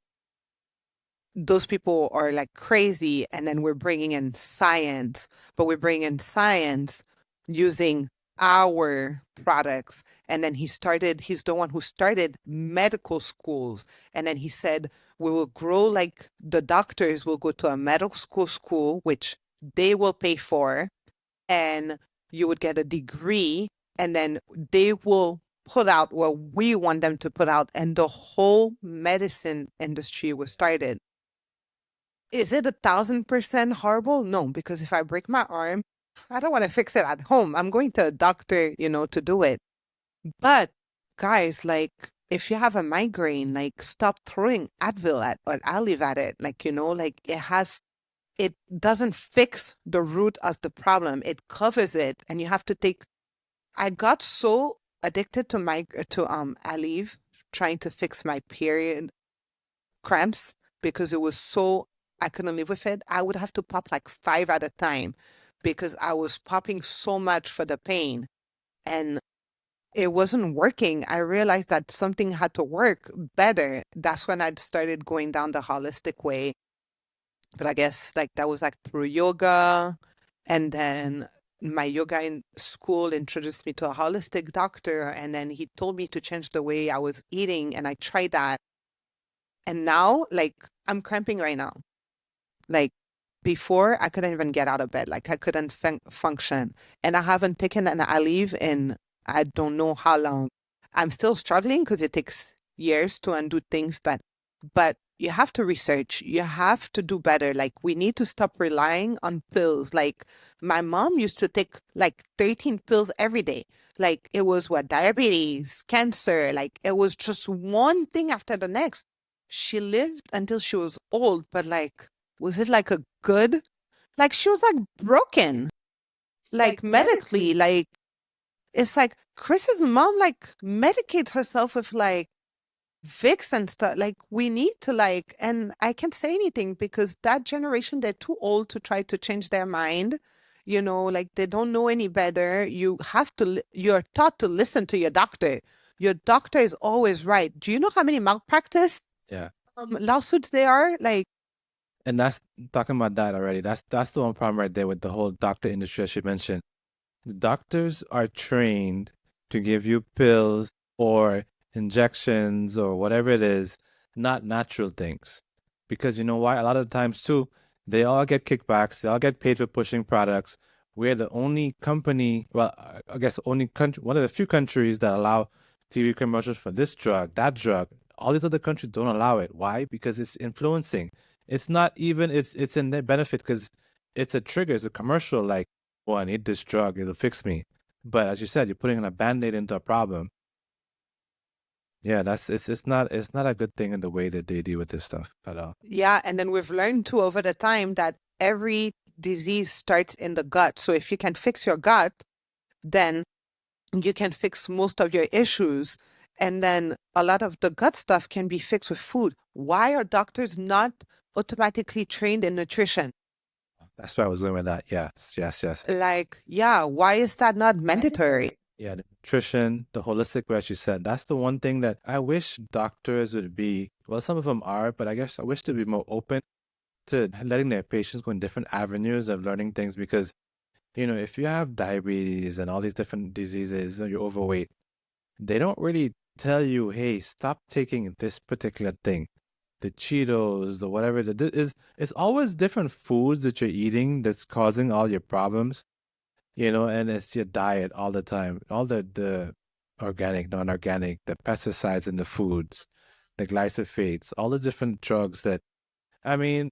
those people are like crazy, and then we're bringing in science, but we're bringing in science using our products. And then he's the one who started medical schools. And then he said, we will grow, like the doctors will go to a medical school, which they will pay for, and you would get a degree, and then they will put out what we want them to put out, and the whole medicine industry was started. Is it 1,000% horrible? No, because if I break my arm, I don't want to fix it at home. I'm going to a doctor, to do it. But guys, like if you have a migraine, like stop throwing Advil at or Aleve at it. Like, like it doesn't fix the root of the problem. It covers it, and you have to take. I got so addicted to Aleve, trying to fix my period cramps, because it was so, I couldn't live with it. I would have to pop like 5 at a time because I was popping so much for the pain, and it wasn't working. I realized that something had to work better. That's when I started going down the holistic way. But I guess like that was like through yoga, and then my yoga in school introduced me to a holistic doctor, and then he told me to change the way I was eating, and I tried that. And now, like, I'm cramping right now. Like, before, I couldn't even get out of bed. Like, I couldn't function. And I haven't taken an Aleve in I don't know how long. I'm still struggling because it takes years to undo things but you have to research. You have to do better. Like, we need to stop relying on pills. Like, my mom used to take like 13 pills every day. Like, it was what, diabetes, cancer. Like, it was just one thing after the next. She lived until she was old, but like, was it like a good? Like, she was like broken, like medically. Like, it's like Chris's mom like medicates herself with like Vicks and stuff. Like, we need to like, and I can't say anything because that generation, they're too old to try to change their mind. Like they don't know any better. You're taught to listen to your doctor. Your doctor is always right. Do you know how many malpractice Yeah. lawsuits there are? Like, And that's talking about that already. That's the one problem right there with the whole doctor industry, as you mentioned. The doctors are trained to give you pills or injections or whatever it is, not natural things. Because you know why? A lot of the times too, they all get kickbacks, they all get paid for pushing products. We're the only company, well, I guess only country, one of the few countries that allow TV commercials for this drug, that drug. All these other countries don't allow it. Why? Because it's influencing. It's not even it's in their benefit because it's a trigger, it's a commercial like, oh, I need this drug, it'll fix me. But as you said, you're putting a band-aid into a problem. Yeah, it's not a good thing in the way that they deal with this stuff at all. yeah. And then we've learned too over the time that every disease starts in the gut. So if you can fix your gut, then you can fix most of your issues. And then a lot of the gut stuff can be fixed with food. Why are doctors not automatically trained in nutrition? That's why I was going with that. Yes, yes, yes. Like, yeah, why is that not mandatory? Yeah, the nutrition, the holistic way, as you said, that's the one thing that I wish doctors would be, well, some of them are, but I guess I wish they'd be more open to letting their patients go in different avenues of learning things because, if you have diabetes and all these different diseases or you're overweight, they don't really tell you, hey, stop taking this particular thing. The Cheetos, the whatever, is it's always different foods that you're eating that's causing all your problems, and it's your diet all the time. All the organic, non-organic, the pesticides in the foods, the glyphosates, all the different drugs that, I mean,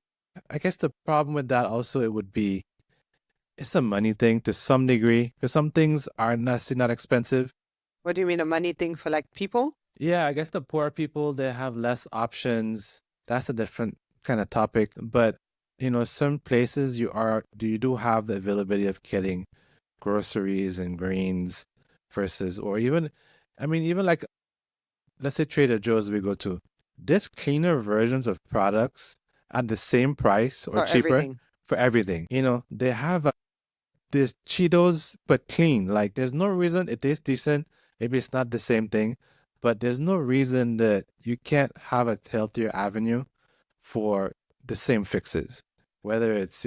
I guess the problem with that also it would be it's a money thing to some degree because some things are necessarily not expensive. What do you mean, a money thing for like people? Yeah, I guess the poor people they have less options. That's a different kind of topic. But some places you do have the availability of getting groceries and grains versus or even I mean even like let's say Trader Joe's we go to. There's cleaner versions of products at the same price or For cheaper everything. for everything. They have there's Cheetos, but clean. Like, there's no reason it tastes decent. Maybe it's not the same thing, but there's no reason that you can't have a healthier avenue for the same fixes. Whether it's,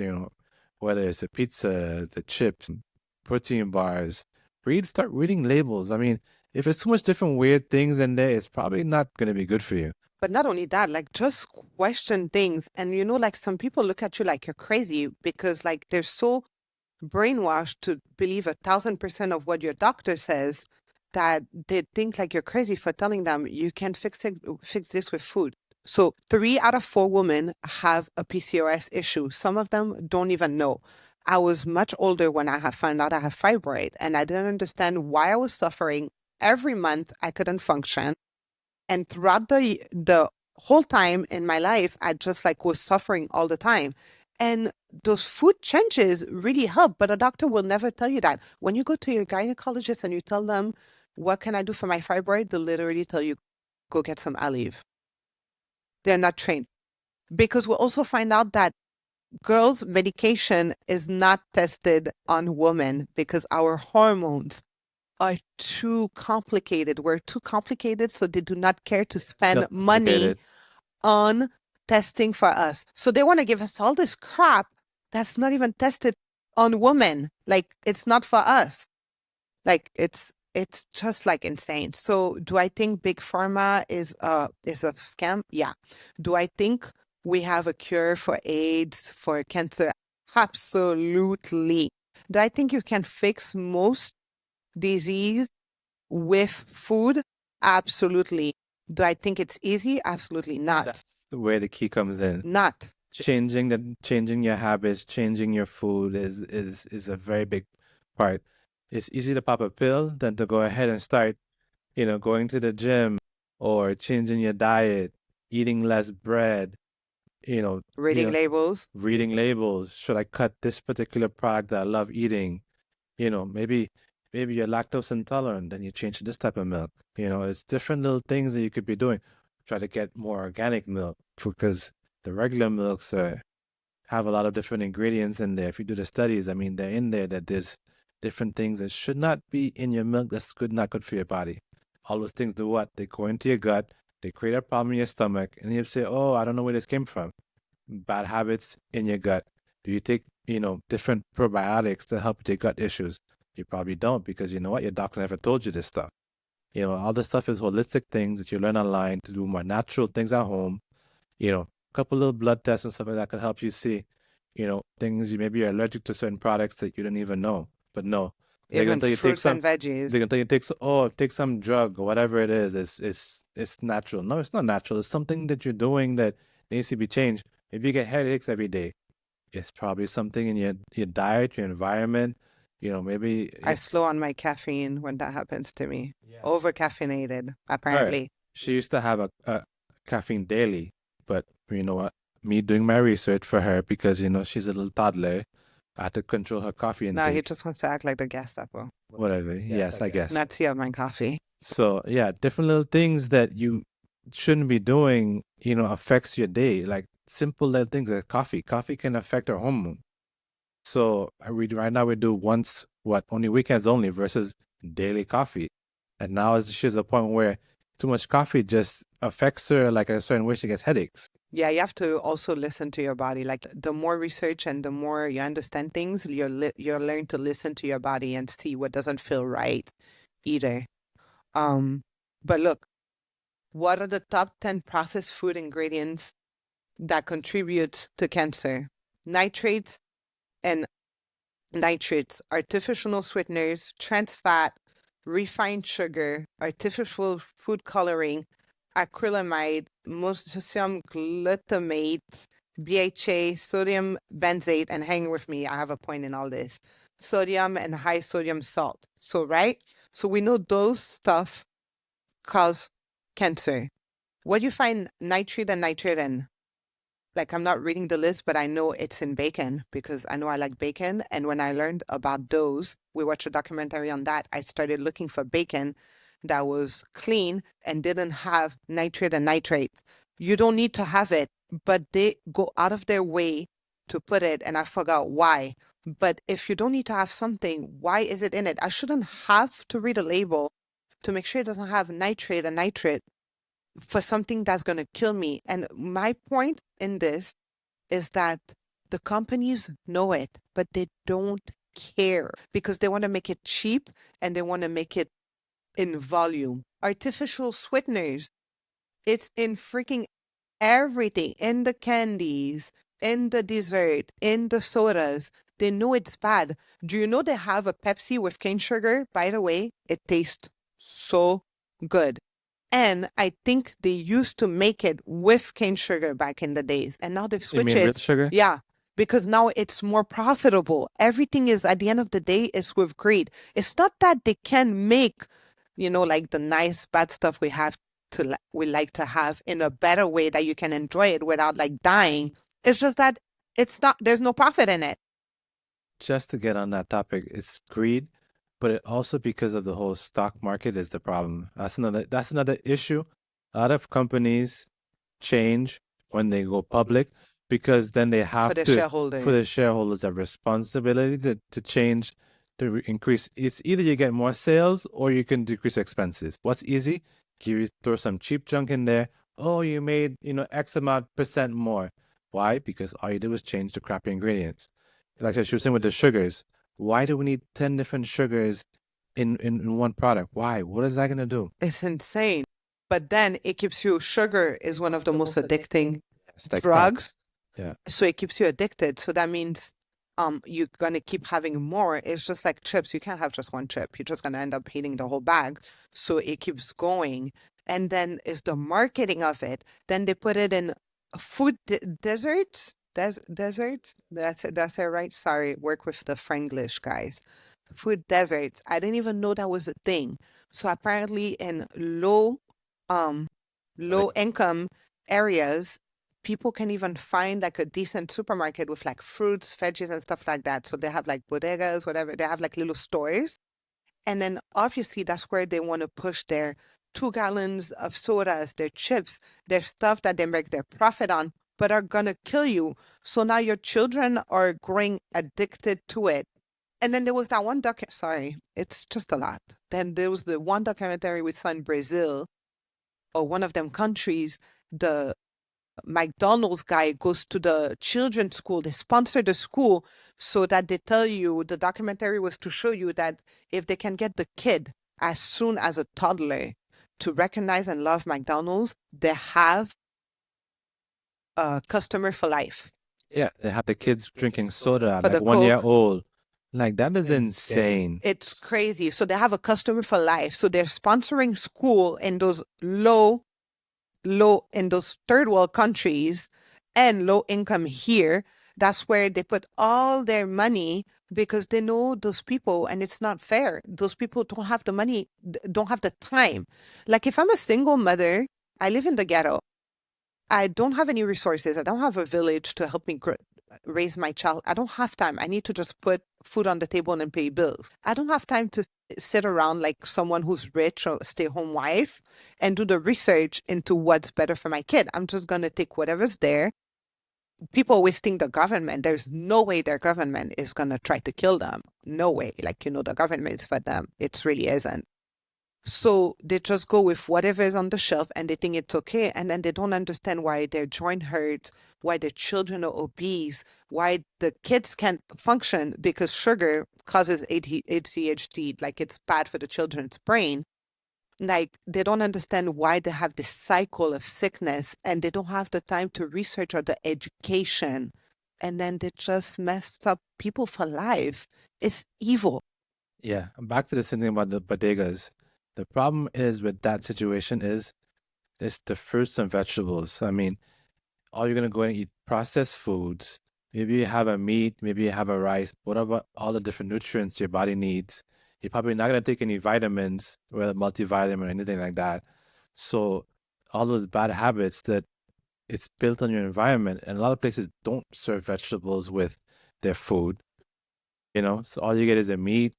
whether it's the pizza, the chips, protein bars, start reading labels. I mean, if there's too much different weird things in there, it's probably not going to be good for you. But not only that, like just question things. And like some people look at you like you're crazy because like they're so brainwashed to believe 1,000% of what your doctor says that they think like you're crazy for telling them you can fix this with food. So 3 out of 4 women have a PCOS issue. Some of them don't even know. I was much older when I have found out I have fibroid, and I didn't understand why I was suffering. Every month I couldn't function, and throughout the whole time in my life, I just like was suffering all the time. And those food changes really help, but a doctor will never tell you that. When you go to your gynecologist and you tell them, what can I do for my fibroid? They'll literally tell you, go get some olive. They're not trained. Because we'll also find out that girls' medication is not tested on women because our hormones are too complicated. We're too complicated, so they do not care to spend money Complicated. on testing for us. So they want to give us all this crap that's not even tested on women. Like it's not for us. Like it's just like insane. So do I think big pharma is a scam? Yeah. Do I think we have a cure for AIDS, for cancer? Absolutely. Do I think you can fix most disease with food? Absolutely. Do I think it's easy? Absolutely not. That's where the key comes in. Not. Changing your habits, changing your food is a very big part. It's easy to pop a pill than to go ahead and start, going to the gym or changing your diet, eating less bread, you know, Reading labels. reading labels. Should I cut this particular product that I love eating? Maybe you're lactose intolerant, then you change to this type of milk. It's different little things that you could be doing. Try to get more organic milk because the regular milks have a lot of different ingredients in there. If you do the studies, I mean, they're in there that there's different things that should not be in your milk that's not good for your body. All those things do what? They go into your gut, they create a problem in your stomach, and you say, oh, I don't know where this came from. Bad habits in your gut. Do you take, different probiotics to help with your gut issues? You probably don't because you know what? Your doctor never told you this stuff. All this stuff is holistic things that you learn online to do more natural things at home. A couple little blood tests and stuff like that can help you see, things you maybe you're allergic to certain products that you didn't even know. But no, they're gonna Even tell you take fruits some. and veggies. They're gonna tell you take some drug or whatever it is. It's natural. No, it's not natural. It's something that you're doing that needs to be changed. If you get headaches every day, it's probably something in your diet, your environment. Maybe I it's slow on my caffeine when that happens to me. yeah. Over caffeinated, All right. apparently. She used to have a caffeine daily, but you know what? Me doing my research for her because she's a little toddler. I had to control her coffee No, he intake. just wants to act like the Gestapo. Whatever. Yes, I guess. Not see my coffee. So yeah, different little things that you shouldn't be doing, affects your day. Like simple little things like coffee. Coffee can affect our hormone. So I read right now we do once, only weekends only versus daily coffee. And now she's at a point where too much coffee just affects her like a certain way. She gets headaches. Yeah, you have to also listen to your body. Like the more research and the more you understand things, you'll learn to listen to your body and see what doesn't feel right either. Um, but look, what are the top 10 processed food ingredients that contribute to cancer? Nitrates and nitrates, artificial sweeteners, trans fat, refined sugar, artificial food coloring, acrylamide, sodium glutamate, BHA, sodium benzoate, and hang with me, I have a point in all this. Sodium and high sodium salt. So, right? So we know those stuff cause cancer. What do you find nitrate and nitrate in? Like, I'm not reading the list, but I know it's in bacon because I know I like bacon. And when I learned about those, we watched a documentary on that. I started looking for bacon that was clean and didn't have nitrate and nitrate. You don't need to have it, but they go out of their way to put it. And I forgot why. But if you don't need to have something, why is it in it? I shouldn't have to read a label to make sure it doesn't have nitrate and nitrate for something that's going to kill me. And my point in this is that the companies know it, but they don't care because they want to make it cheap and they want to make it in volume. Artificial sweeteners, it's in freaking everything, in the candies, in the dessert, in the sodas. They know it's bad. Do you know they have a Pepsi with cane sugar? By the way, it tastes so good. And I think they used to make it with cane sugar back in the days. And now they've You switched mean real it. sugar? Yeah, because now it's more profitable. Everything is, at the end of the day, is with greed. It's not that they can make, like the nice bad stuff we like to have in a better way that you can enjoy it without like dying. It's just that there's no profit in it. Just to get on that topic, it's greed, but it also because of the whole stock market is the problem. That's another issue. A lot of companies change when they go public because then they For have the to, shareholder. for the shareholders, a responsibility to change, increase. It's either you get more sales or you can decrease expenses. What's easy? Throw some cheap junk in there. Oh, you made, X amount percent more. Why? Because all you do is change the crappy ingredients. Like I was saying with the sugars. Why do we need 10 different sugars in one product? Why? What is that going to do? It's insane. But then it keeps you, sugar is one of the most addicting It's like drugs. cracks. Yeah. So it keeps you addicted. So that means you're gonna keep having more. It's just like chips. You can't have just one chip. You're just gonna end up eating the whole bag. So it keeps going. And then is the marketing of it. Then they put it in food desserts. Desserts? That's it, right? Sorry, work with the Franglish guys. Food deserts. I didn't even know that was a thing. So apparently in um low income areas, people can even find like a decent supermarket with like fruits, veggies, and stuff like that. So they have like bodegas, whatever. They have like little stores. And then obviously that's where they want to push their 2 gallons of sodas, their chips, their stuff that they make their profit on, but are gonna kill you. So now your children are growing addicted to it. And then there was that one sorry, it's just a lot. Then there was the one documentary we saw in Brazil or one of them countries, the McDonald's guy goes to the children's school. They sponsor the school so that they tell you, the documentary was to show you that if they can get the kid as soon as a toddler to recognize and love McDonald's, they have a customer for life. Yeah, they have the kids drinking soda at For like the 1 year Coke. old. Like that is insane. It's crazy. So they have a customer for life. So they're sponsoring school in those low in those third world countries and low income here. That's where they put all their money because they know those people and it's not fair. Those people don't have the money, don't have the time. Like if I'm a single mother, I live in the ghetto. I don't have any resources. I don't have a village to help me raise my child. I don't have time. I need to just put food on the table and pay bills. I don't have time to sit around like someone who's rich or stay-home wife and do the research into what's better for my kid. I'm just going to take whatever's there people always think the government, there's no way their government is going to try to kill them. No way. Like, the government is for them. It really isn't. So they just go with whatever is on the shelf and they think it's okay. And then they don't understand why their joint hurts, why their children are obese, why the kids can't function because sugar causes ADHD. Like, it's bad for the children's brain. Like, they don't understand why they have this cycle of sickness and they don't have the time to research or the education. And then they just messed up people for life. It's evil. Yeah, back to the same thing about the bodegas. The problem is with that situation is it's the fruits and vegetables. I mean, all you're gonna go and eat processed foods. Maybe you have a meat, maybe you have a rice. What about all the different nutrients your body needs? You're probably not gonna take any vitamins, whether multivitamin or anything like that. So all those bad habits that it's built on your environment, and a lot of places don't serve vegetables with their food. So all you get is a meat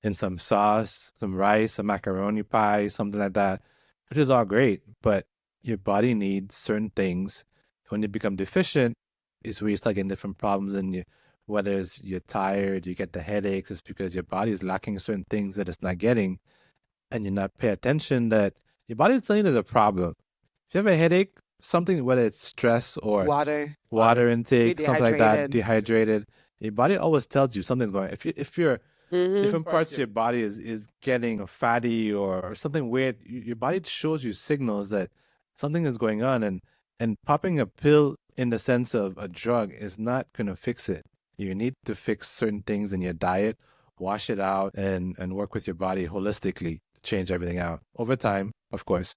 and some sauce, some rice, a macaroni pie, something like that, which is all great, but your body needs certain things. When you become deficient, is where you start getting different problems, and whether it's you're tired, you get the headaches, it's because your body is lacking certain things that it's not getting, and you're not pay attention that your body is telling you there's a problem. If you have a headache, something, whether it's stress or Water, water be intake, something like that, dehydrated. dehydrated, your body always tells you something's going. If your Mm-hmm. different parts of your body is getting fatty or something weird, your body shows you signals that something is going on, and popping a pill in the sense of a drug is not gonna fix it. You need to fix certain things in your diet, wash it out, and work with your body holistically to change everything out over time, of course.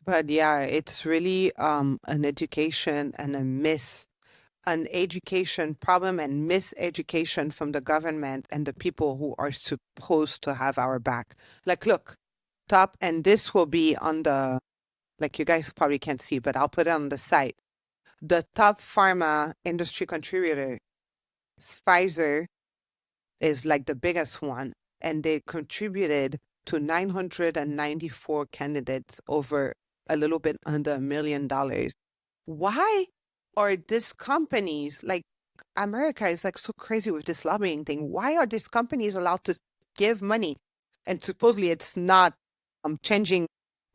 But yeah, it's really an education and an education problem and miseducation from the government and the people who are supposed to have our back. Like, look, top, and this will be on the, like, you guys probably can't see, but I'll put it on the site. The top pharma industry contributor, Pfizer, is like the biggest one, and they contributed to 994 candidates over a little bit under $1 million. Why are these companies, like, America is like so crazy with this lobbying thing? Why are these companies allowed to give money? And supposedly it's not changing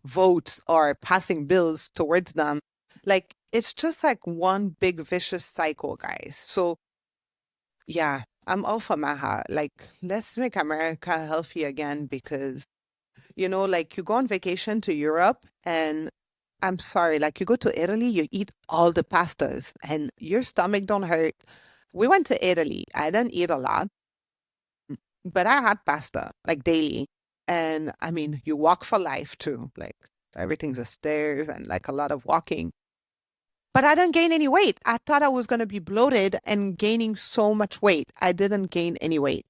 votes or passing bills towards them. Like, it's just like one big vicious cycle, guys. So yeah, I'm all for Maha. Like, let's make America healthy again because, like, you go on vacation to Europe and I'm sorry, like, you go to Italy, you eat all the pastas and your stomach don't hurt. We went to Italy. I didn't eat a lot, but I had pasta like daily. And I mean, you walk for life too. Like, everything's a stairs and like a lot of walking. But I didn't gain any weight. I thought I was going to be bloated and gaining so much weight. I didn't gain any weight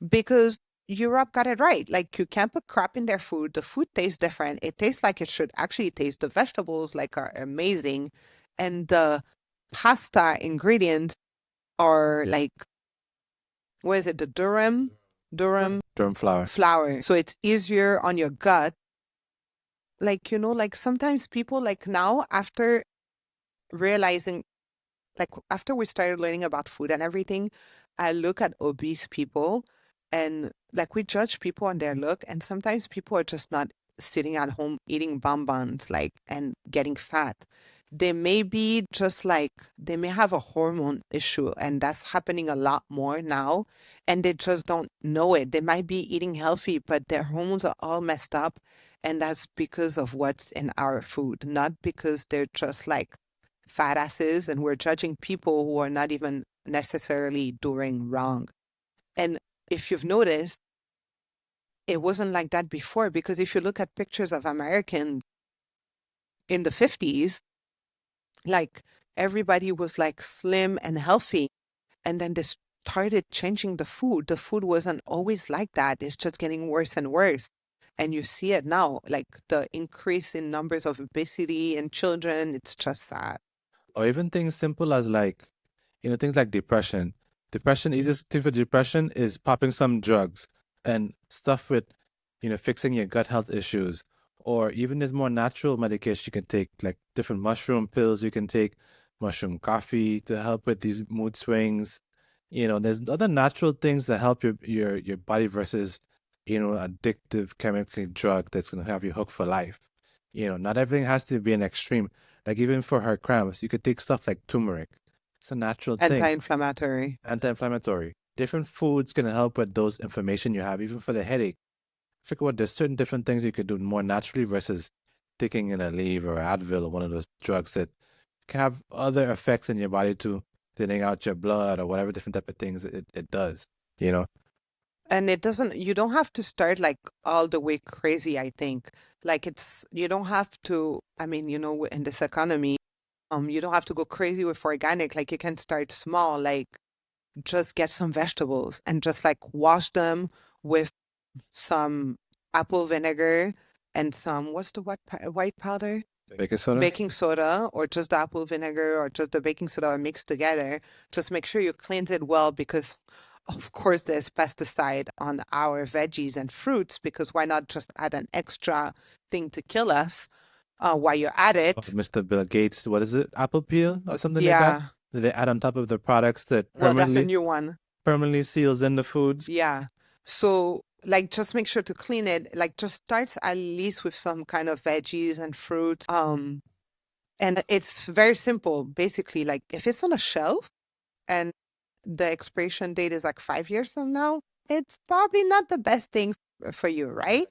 because Europe got it right. Like, you can't put crap in their food. The food tastes different. It tastes like it should actually taste. The vegetables like are amazing. And the pasta ingredients are like, what is it? The durum Flour. flour. So it's easier on your gut. Like, like sometimes people, like, now after realizing, like, after we started learning about food and everything, I look at obese people and like we judge people on their look, and sometimes people are just not sitting at home eating bonbons, like, and getting fat. They may be just like, they may have a hormone issue, and that's happening a lot more now, and they just don't know it. They might be eating healthy, but their hormones are all messed up, and that's because of what's in our food, not because they're just like fat asses and we're judging people who are not even necessarily doing wrong. And if you've noticed, it wasn't like that before, because if you look at pictures of Americans in the 50s, like, everybody was like slim and healthy. And then they started changing the food. The food wasn't always like that. It's just getting worse and worse. And you see it now, like the increase in numbers of obesity in children. It's just sad. Or even things simple as like, things like depression. Depression, easiest thing for depression is popping some drugs and stuff with, fixing your gut health issues. Or even there's more natural medication you can take, like different mushroom pills you can take mushroom coffee to help with these mood swings. There's other natural things that help your body versus, addictive chemical drug that's gonna have you hooked for life. Not everything has to be an extreme. Like even for her cramps, you could take stuff like turmeric. It's a natural thing. Anti-inflammatory. Anti-inflammatory. Different foods can help with those inflammation you have, even for the headache. Figure out there's certain different things you could do more naturally versus taking in a Aleve or Advil or one of those drugs that can have other effects in your body too, thinning out your blood or whatever different type of things it does, you know? And you don't have to start like all the way crazy, I think. Like you don't have to, I mean, in this economy, you don't have to go crazy with organic. Like you can start small, like just get some vegetables and just like wash them with some apple vinegar and some, what's the white powder? Baking soda? Baking soda, or just the apple vinegar, or just the baking soda mixed together. Just make sure you cleanse it well because, of course, there's pesticide on our veggies and fruits because why not just add an extra thing to kill us while you're at it? Mr. Bill Gates, what is it? Apple peel or something like that? Yeah. That they add on top of the products that Well, that's a new one. permanently seals in the foods. Yeah. So, like, just make sure to clean it. Like, just start at least with some kind of veggies and fruit. And it's very simple. Basically, like, if it's on a shelf and the expiration date is like 5 years from now, it's probably not the best thing for you, right?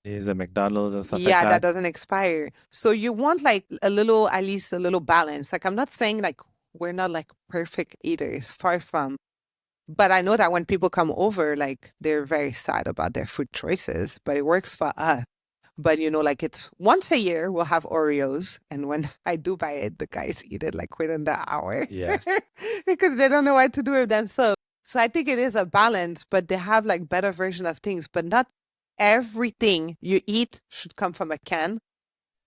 Is a McDonald's and stuff Yeah, like that that. doesn't expire. So you want like at least a little balance. Like, I'm not saying like we're not like perfect eaters, far from. But I know that when people come over, like they're very sad about their food choices, but it works for us. But like it's once a year we'll have Oreos, and when I do buy it, the guys eat it like within the hour. Yes. Because they don't know what to do with themselves. So I think it is a balance, but they have like better version of things, but not everything you eat should come from a can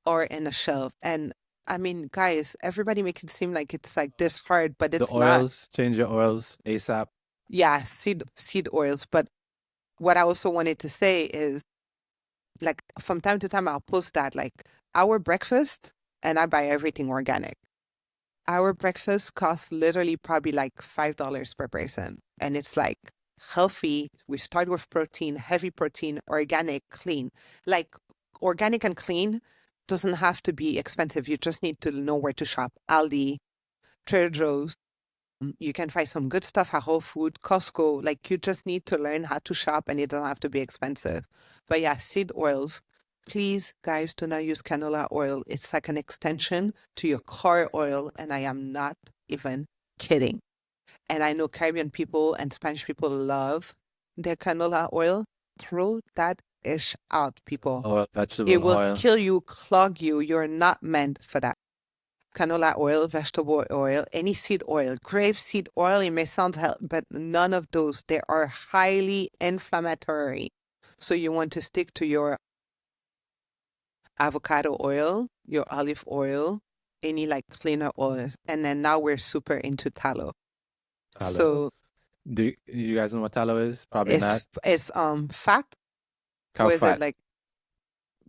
or in a shelf. And I mean, guys, everybody makes it seem like it's like this hard, but The it's not. oils, change your oils ASAP. Yeah, seed oils. But what I also wanted to say is like from time to time I'll post that like our breakfast, and I buy everything organic. Our breakfast costs literally probably like $5 per person. And it's like healthy. We start with protein, heavy protein, organic, clean. Like organic and clean doesn't have to be expensive. You just need to know where to shop. Aldi, Trader Joe's. You can find some good stuff at Whole Food, Costco. Like you just need to learn how to shop and it doesn't have to be expensive. But yeah, seed oils. Please, guys, do not use canola oil. It's like an extension to your car oil. And I am not even kidding. And I know Caribbean people and Spanish people love their canola oil. Throw that ish out, people. Oil, It vegetable will oil. kill you, clog you. You're not meant for that. Canola oil, vegetable oil, any seed oil, grape seed oil, it may sound healthy, but none of those. They are highly inflammatory. So you want to stick to your avocado oil, your olive oil, any like cleaner oils. And then now we're super into tallow. Tallow. So Do you guys know what tallow is? Probably not. it's fat. Cow What is fat. it like?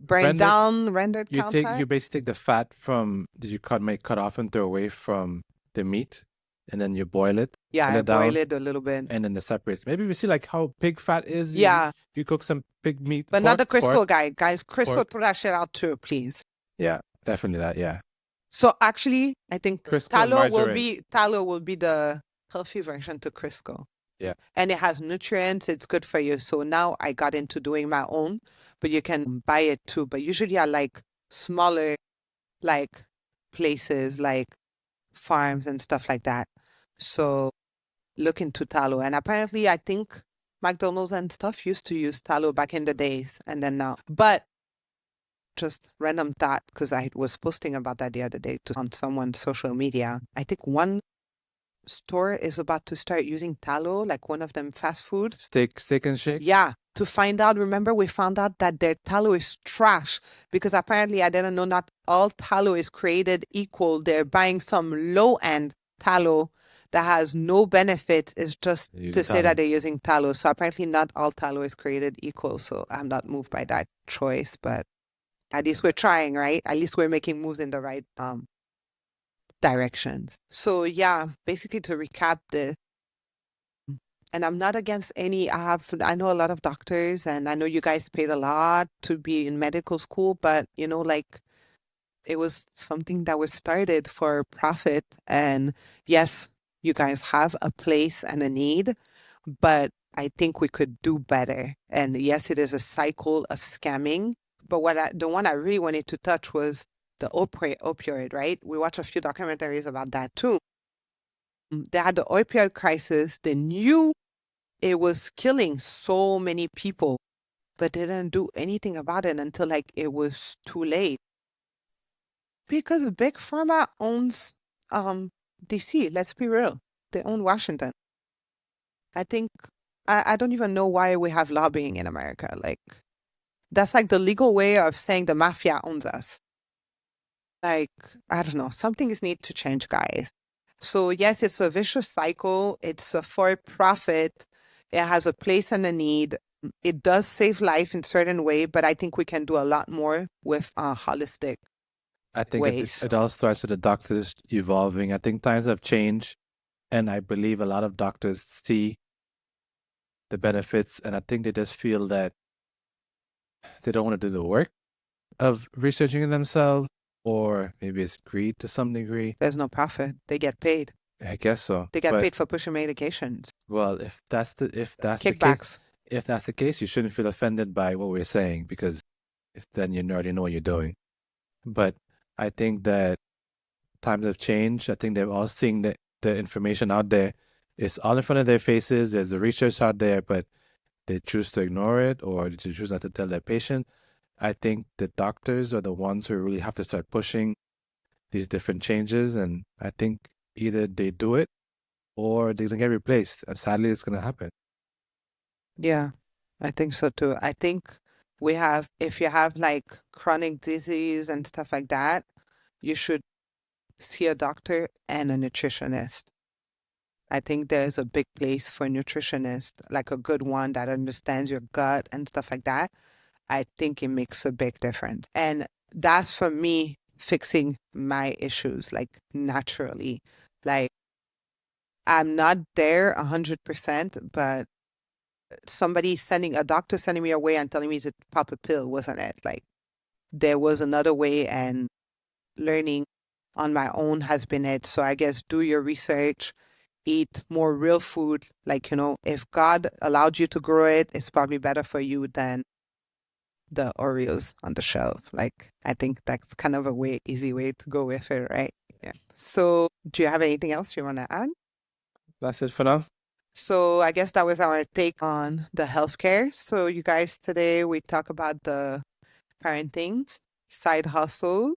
Rendered cow fat? You basically take the fat from that you cut off and throw away from the meat, and then you boil it. Yeah, boil I it down, boil it a little bit. and then it separates. Maybe we see like how pig fat is. Yeah. You cook some pig meat, But not the Crisco pork. guy. Guys, Crisco, pork. throw that shit out too, please. Yeah, definitely that. Yeah. So actually, I think Crisco and tallow will be the healthy version to Crisco. Yeah. And it has nutrients. It's good for you. So now I got into doing my own, but you can buy it too. But usually I like smaller, like places like farms and stuff like that. So look into tallow. And apparently I think McDonald's and stuff used to use tallow back in the days and then now. But just random thought, because I was posting about that the other day on someone's social media. I think one store is about to start using tallow, like one of them fast food. Steak and shake? Yeah, to find out. Remember, we found out that their tallow is trash because apparently I didn't know not all tallow is created equal. They're buying some low-end tallow that has no benefits. It's just to say that they're using tallow. So apparently not all tallow is created equal. So I'm not moved by that choice, but at least we're trying, right? At least we're making moves in the right directions. So yeah, basically to recap this, and I'm not against any, I know a lot of doctors and I know you guys paid a lot to be in medical school, but like it was something that was started for profit. And yes, you guys have a place and a need, but I think we could do better. And yes, it is a cycle of scamming. But the one I really wanted to touch was the opioid, right? We watched a few documentaries about that too. They had the opioid crisis. They knew it was killing so many people, but they didn't do anything about it until like it was too late. Because Big Pharma owns DC, let's be real. They own Washington. I think I don't even know why we have lobbying in America. Like that's like the legal way of saying the mafia owns us. Like, I don't know, something is need to change, guys. So yes, it's a vicious cycle. It's a for profit. It has a place and a need. It does save life in certain way, but I think we can do a lot more with holistic I think ways. it all starts with the doctors evolving. I think times have changed, and I believe a lot of doctors see the benefits, and I think they just feel that they don't want to do the work of researching it themselves, or maybe it's greed to some degree. There's no profit. They get paid. I guess so. They get But paid for pushing medications. well, if that's the case, Kickbacks. if that's the case, you shouldn't feel offended by what we're saying because if then you already know what you're doing. But I think that times have changed. I think they're all seeing the information out there. It's all in front of their faces. There's the research out there, but they choose to ignore it or they choose not to tell their patient. I think the doctors are the ones who really have to start pushing these different changes. And I think either they do it or they're going to get replaced. And sadly, it's going to happen. Yeah, I think so too. I think if you have like chronic disease and stuff like that, you should see a doctor and a nutritionist. I think there's a big place for a nutritionist, like a good one that understands your gut and stuff like that. I think it makes a big difference. And that's for me fixing my issues, like naturally. Like I'm not there 100%, but a doctor sending me away and telling me to pop a pill wasn't it. Like there was another way, and learning on my own has been it. So I guess do your research, eat more real food. Like, if God allowed you to grow it, it's probably better for you than the Oreos on the shelf. Like, I think that's kind of easy way to go with it, right? Yeah. So do you have anything else you want to add? That's it for now. So I guess that was our take on the healthcare. So you guys, today we talk about the parenting, side hustle,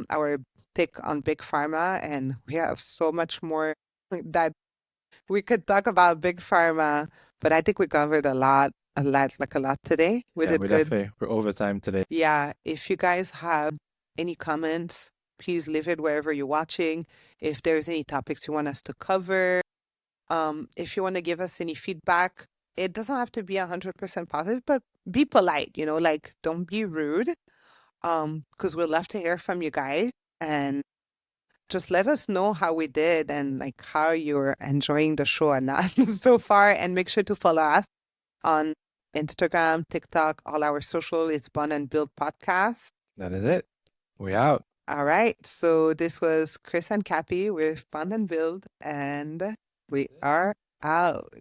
our take on big pharma, and we have so much more that we could talk about big pharma, but I think we covered like a lot today. We Yeah, did good. we're overtime today. Yeah, if you guys have any comments, please leave it wherever you're watching. If there's any topics you want us to cover, if you want to give us any feedback, it doesn't have to be 100% positive, but be polite, like don't be rude. Because we'd love to hear from you guys, and just let us know how we did and like how you're enjoying the show or not so far. And make sure to follow us on Instagram, TikTok, all our social is Bond and Build Podcast. That is it. We out. All right. So this was Chris and Cappy with Bond and Build, and we are out.